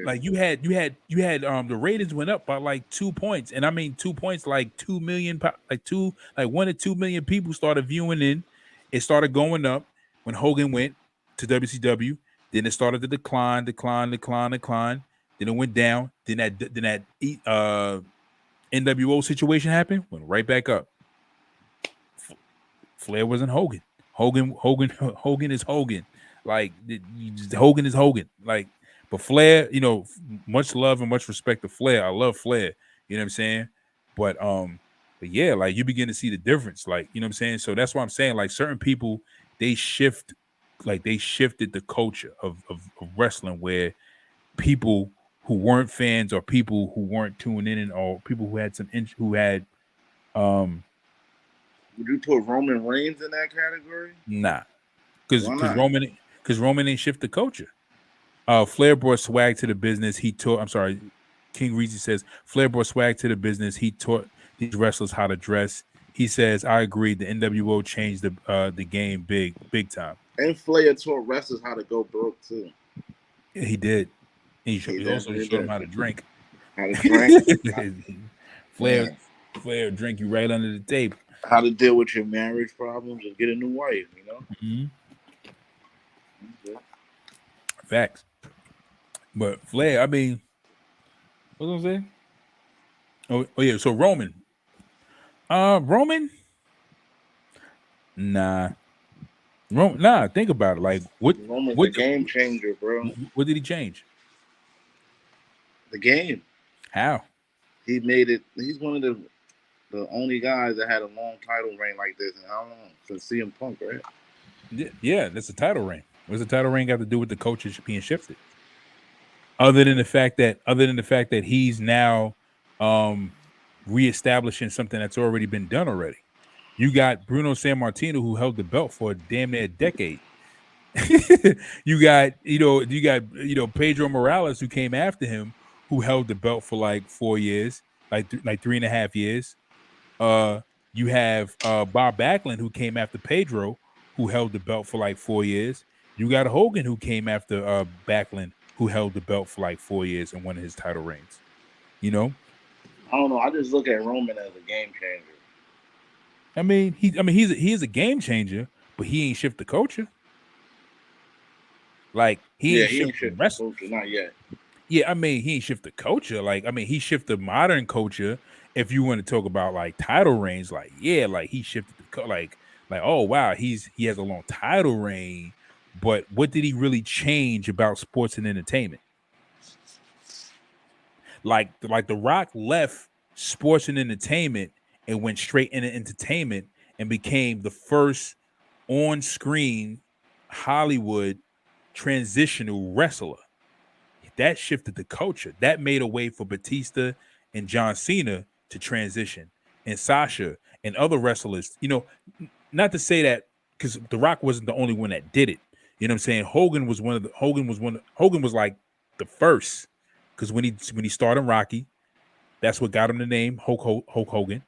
Like you had the ratings went up by like 2 points, and I mean 2 points, like 2 million, like 1 to 2 million people started viewing in. It started going up when Hogan went to WCW. Then it started to decline. Then it went down. Then that NWO situation happened. Went right back up. Flair wasn't Hogan. Hogan is Hogan. Like, Hogan is Hogan. Like. But Flair, much love and much respect to Flair. I love Flair. You know what I'm saying? But yeah, like, you begin to see the difference. Like, you know what I'm saying? So that's why I'm saying, like, certain people, they shifted the culture of wrestling, where people who weren't fans or people who weren't tuning in, or people who had Would you put Roman Reigns in that category? Nah. Because Roman ain't shift the culture. Flair brought swag to the business. King Reezy says Flair brought swag to the business. He taught these wrestlers how to dress. He says, I agree. The NWO changed the game big time. And Flair taught wrestlers how to go broke too. Yeah, he did. He also showed them how to drink. How to drink. Flair drink you right under the table. How to deal with your marriage problems and get a new wife, Mm-hmm. Facts. But Flair, I mean, what was I saying? Oh yeah. So Roman. Nah. Think about it. Like, Roman's a game changer, bro. What did he change? The game. How? He made it. He's one of the only guys that had a long title reign like this, and how long? Since CM Punk, right? Yeah, that's a title reign. What does the title reign got to do with the coaches being shifted? Other than the fact that he's now reestablishing something that's already been done already. You got Bruno Sammartino, who held the belt for damn near a decade. you got Pedro Morales, who came after him, who held the belt for like 4 years, like 3.5 years. You have Bob Backlund, who came after Pedro, who held the belt for like 4 years. You got Hogan who came after Backlund, who held the belt for like 4 years and won his title reigns. You know, I don't know. I just look at Roman as a game changer. he's a game changer, but he ain't shift the culture. Like he ain't shift the culture, not yet. Yeah, he ain't shift the culture. Like, he shifted modern culture. If you want to talk about like title reigns, like he shifted the like oh wow, he has a long title reign, but what did he really change about sports and entertainment? Like The Rock left sports and entertainment and went straight into entertainment and became the first on-screen Hollywood transitional wrestler. That shifted the culture. That made a way for Batista and John Cena to transition, and Sasha and other wrestlers. You know, not to say that because The Rock wasn't the only one that did it. You know what I'm saying? Hogan was like the first, because when he started Rocky, that's what got him the name Hulk Hogan.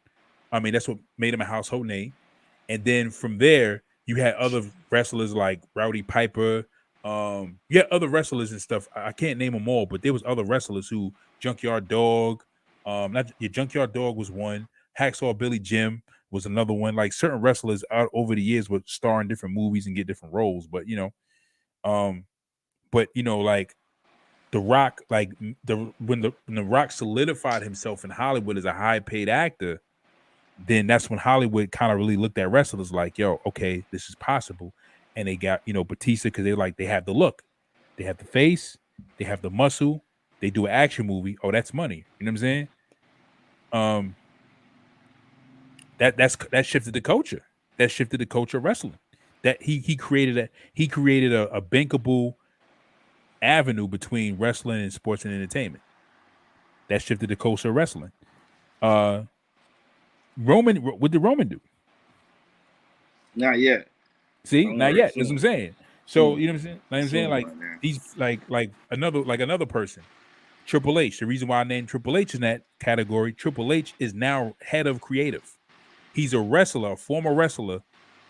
That's what made him a household name. And then from there, you had other wrestlers like Rowdy Piper. Other wrestlers and stuff. I can't name them all, but there was other wrestlers who Junkyard Dog. Junkyard Dog was one. Hacksaw Billy Jim was another one. Like certain wrestlers out over the years would star in different movies and get different roles. But like The Rock, like when the Rock solidified himself in Hollywood as a high paid actor, then that's when Hollywood kind of really looked at wrestlers like, yo, okay, this is possible. And they got, Batista, because they have the look, they have the face, they have the muscle, they do an action movie. Oh, that's money. You know what I'm saying? That shifted the culture. That shifted the culture of wrestling. That he created a bankable avenue between wrestling and sports and entertainment. That shifted the culture of wrestling. Roman, what did Roman do? Not yet. See, not yet. That's what I'm saying. So you know what I'm saying? Like I'm saying, like he's like another person. Triple H. The reason why I named Triple H in that category, Triple H is now head of creative. He's a wrestler, a former wrestler,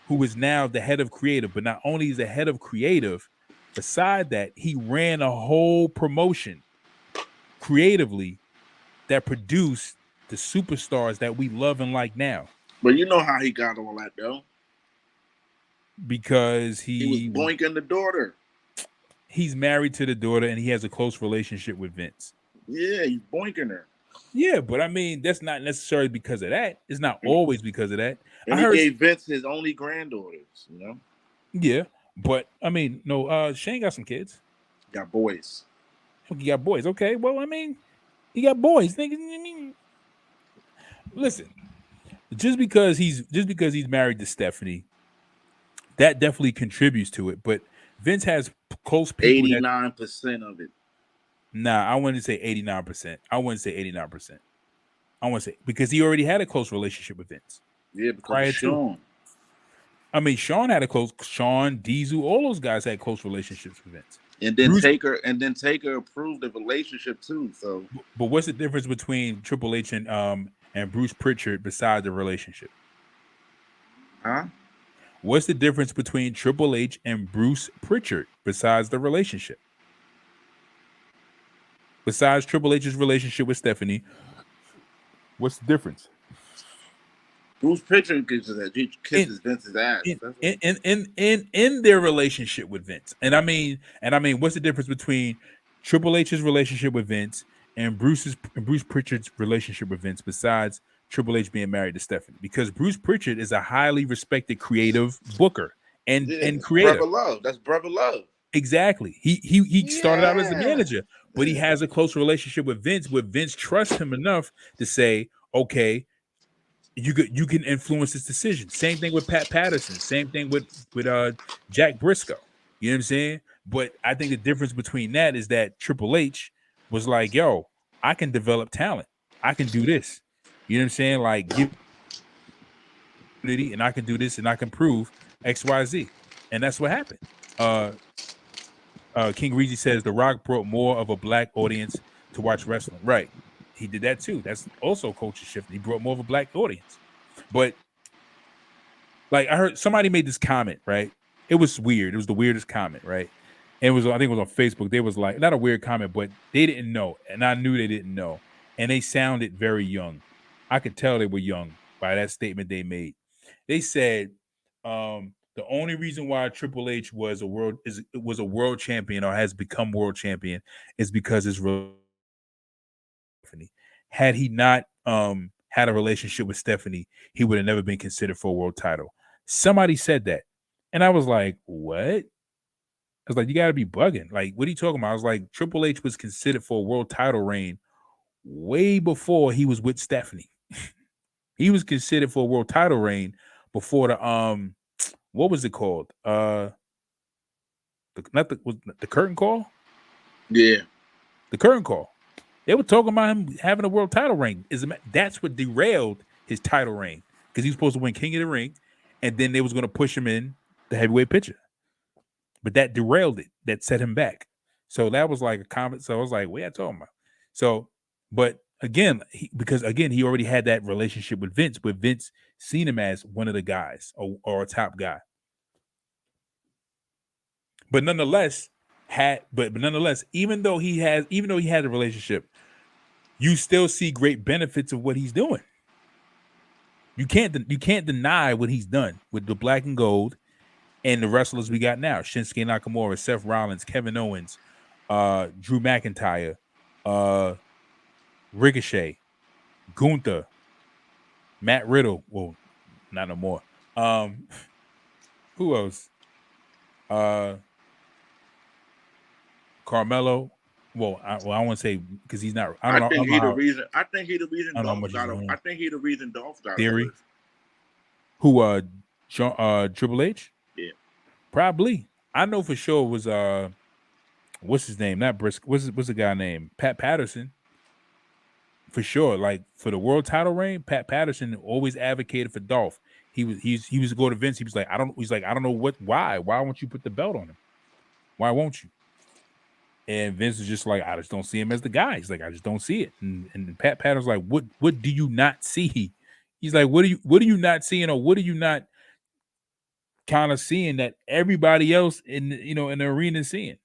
who is now the head of creative. But not only is the head of creative, beside that, he ran a whole promotion creatively that produced the superstars that we love and like now. But you know how he got all that though? Because he was boinking the daughter. He's married to the daughter and he has a close relationship with Vince. Yeah, he's boinking her. Yeah, but that's not necessarily because of that. It's not always because of that. And he gave Vince his only granddaughters, Yeah, but Shane got some kids. Got boys. He got boys. Okay, well, he got boys. Listen, just because he's married to Stephanie, that definitely contributes to it. But Vince has close people. 89% of it. Nah, I wouldn't say 89%. I wouldn't say 89%. I want to say because he already had a close relationship with Vince. Yeah, because of Sean. Sean had Sean, Diesel, all those guys had close relationships with Vince. And then Taker approved the relationship too. So, but what's the difference between Triple H and Bruce Pritchard besides the relationship? Huh? What's the difference between Triple H and Bruce Pritchard besides the relationship? Besides Triple H's relationship with Stephanie, what's the difference? Bruce Pritchard kisses Vince's ass. In their relationship with Vince. And I mean, what's the difference between Triple H's relationship with Vince and Bruce Pritchard's relationship with Vince besides Triple H being married to Stephanie? Because Bruce Pritchard is a highly respected creative booker and creator. Brother love. That's brother love. Exactly. He started out as a manager, but he has a close relationship with Vince, where Vince trusts him enough to say, okay, you can influence this decision. Same thing with Pat Patterson. Same thing with Jack Briscoe. You know what I'm saying? But I think the difference between that is that Triple H was like, yo, I can develop talent. I can do this. You know what I'm saying? Like, give and I can do this and I can prove XYZ. And that's what happened. King Reezy says The Rock brought more of a black audience to watch wrestling. Right. He did that too. That's also culture shift. He brought more of a black audience. But like I heard somebody made this comment, right? It was weird. It was the weirdest comment, right? And it was, I think it was on Facebook. They was like, not a weird comment, but they didn't know. And I knew they didn't know. And they sounded very young. I could tell they were young by that statement they made. They said the only reason why Triple H was a world champion or has become world champion is because his Stephanie. Had he not had a relationship with Stephanie, he would have never been considered for a world title. Somebody said that. And I was like, what? I was like, you got to be bugging. Like, what are you talking about? I was like, Triple H was considered for a world title reign way before he was with Stephanie. He was considered for a world title reign before the what was it called? The curtain call? Yeah. The curtain call. They were talking about him having a world title reign. That's what derailed his title reign, because he was supposed to win King of the Ring, and then they was going to push him in the heavyweight picture. But that derailed it. That set him back. So that was like a comment. So I was like, what are you talking about? So, but again, because he already had that relationship with Vince, where Vince seen him as one of the guys or a top guy. But nonetheless, even though he had a relationship, you still see great benefits of what he's doing. You can't deny what he's done with the black and gold and the wrestlers we got now: Shinsuke Nakamura, Seth Rollins, Kevin Owens, Drew McIntyre, Ricochet, Gunther, Matt Riddle. Well, not no more. Who else? Carmelo. Well, I want to say, because he's not. I think he the reason Dolph got him. I think he the reason Dolph got Theory. him. Who? Triple H. Yeah. Probably. I know for sure it was what's his name? Not Briscoe. What's the guy name? Pat Patterson. For sure. Like, for the world title reign, Pat Patterson always advocated for Dolph. He was to go to Vince. He's like, I don't know why won't you put the belt on him? Why won't you? And Vince is just like, I just don't see him as the guy. He's like, I just don't see it. And Pat Patterson's like, what do you not see? He's like, what are you not seeing, or what are you not kind of seeing that everybody else in the arena is seeing?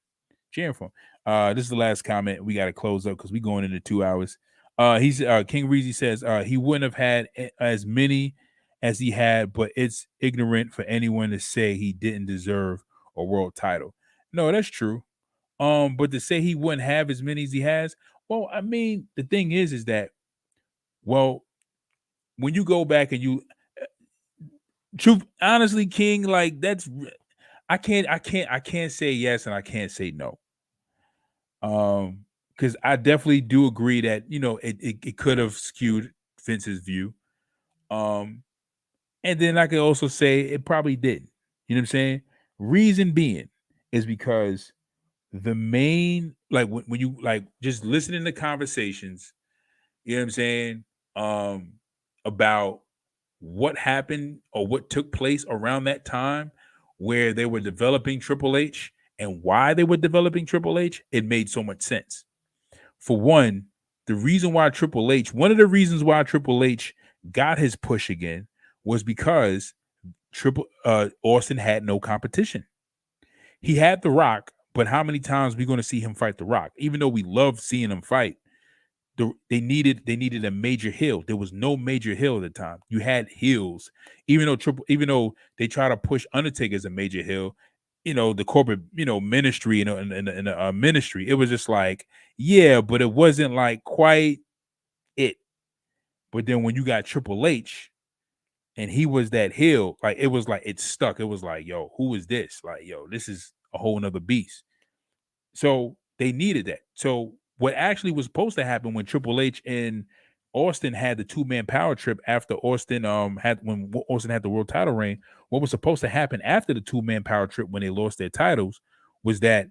Cheering for him. This is the last comment. We got to close up because we're going into 2 hours. He's King Reezy says he wouldn't have had as many as he had, but it's ignorant for anyone to say he didn't deserve a world title. No, that's true. But to say he wouldn't have as many as he has, well, I mean, the thing is that, well, when you go back and you, truth, honestly, King, like, that's, I can't say yes and I can't say no. Because I definitely do agree that, it could have skewed Vince's view. And then I could also say it probably didn't. You know what I'm saying? Reason being is because the main, like, when you, like, just listening to conversations, you know what I'm saying, about what happened or what took place around that time where they were developing Triple H and why they were developing Triple H, it made so much sense. For one, one of the reasons why Triple H got his push again was because Austin had no competition. He had The Rock, but how many times are we going to see him fight The Rock? Even though we love seeing him fight, they needed a major heel. There was no major heel at the time. You had heels, even though they try to push Undertaker as a major heel. The corporate, ministry, and ministry. It was just like, yeah, but it wasn't like quite it. But then when you got Triple H, and he was that heel, like, it was like it stuck. It was like, yo, who is this? Like, yo, this is a whole nother beast. So they needed that. So what actually was supposed to happen when Triple H and Austin had the 2-man power trip after Austin had the world title reign, what was supposed to happen after the 2-man power trip when they lost their titles was that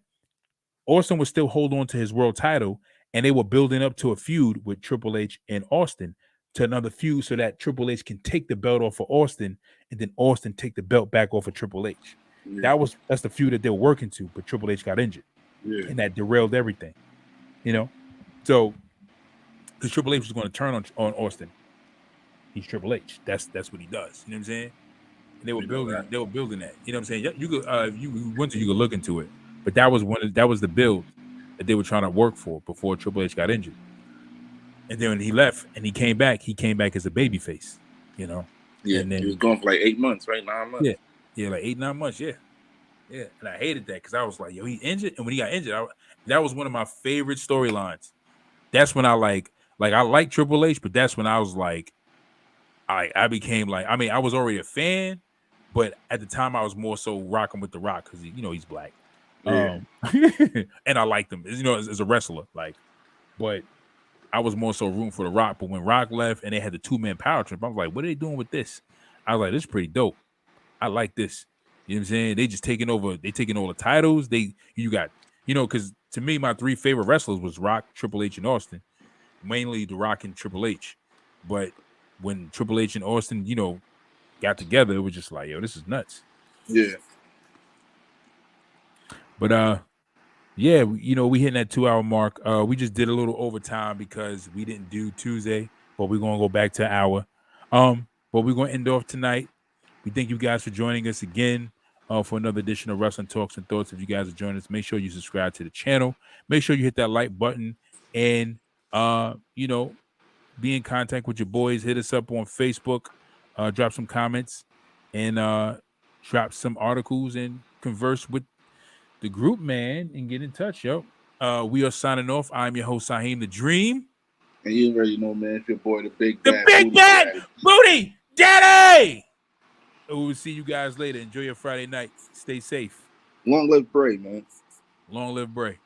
Austin would still hold on to his world title, and they were building up to a feud with Triple H and Austin, to another feud, so that Triple H can take the belt off of Austin, and then Austin take the belt back off of Triple H. Yeah. That's the feud that they were working to, but Triple H got injured. Yeah. And that derailed everything, So, because Triple H was going to turn on Austin. He's Triple H. That's what he does. You know what I'm saying? And they were We know building. that. They were building that. You know what I'm saying? You could, if you went to, you could look into it. But that was that was the build that they were trying to work for before Triple H got injured. And then when he left and he came back as a baby face. You know. Yeah, and then he was gone for like 8 months, right? 9 months. Yeah, like 8-9 months. Yeah. And I hated that because I was like, yo, he injured, and when he got injured, that was one of my favorite storylines. That's when I I like Triple H, but that's when I was like, I became like, I mean, I was already a fan, but at the time I was more so rocking with The Rock because he's black, Yeah. and I liked him, as a wrestler, but I was more so rooting for The Rock. But when Rock left and they had the 2-man power trip, I was like, what are they doing with this? I was like, this is pretty dope. I like this. You know what I'm saying? They just taking over. They taking all the titles. Because to me, my 3 favorite wrestlers was Rock, Triple H, and Austin. Mainly The Rock and Triple H. But when Triple H and Austin, got together, it was just like, yo, this is nuts. Yeah. But yeah, we hitting that 2-hour mark. We just did a little overtime because we didn't do Tuesday, but we're gonna go back to an hour. But we're gonna end off tonight. We thank you guys for joining us again for another edition of Wrestling Talks and Thoughts. If you guys are joining us, make sure you subscribe to the channel. Make sure you hit that like button and be in contact with your boys. Hit us up on Facebook, drop some comments, and drop some articles and converse with the group, man, and get in touch, yo. We are signing off. I'm your host, Saheem the Dream. And you already know, man, it's your boy, the Big The Bad Big Booty Bad Daddy. Booty Daddy! We'll see you guys later. Enjoy your Friday night. Stay safe. Long live Bray, man. Long live Bray.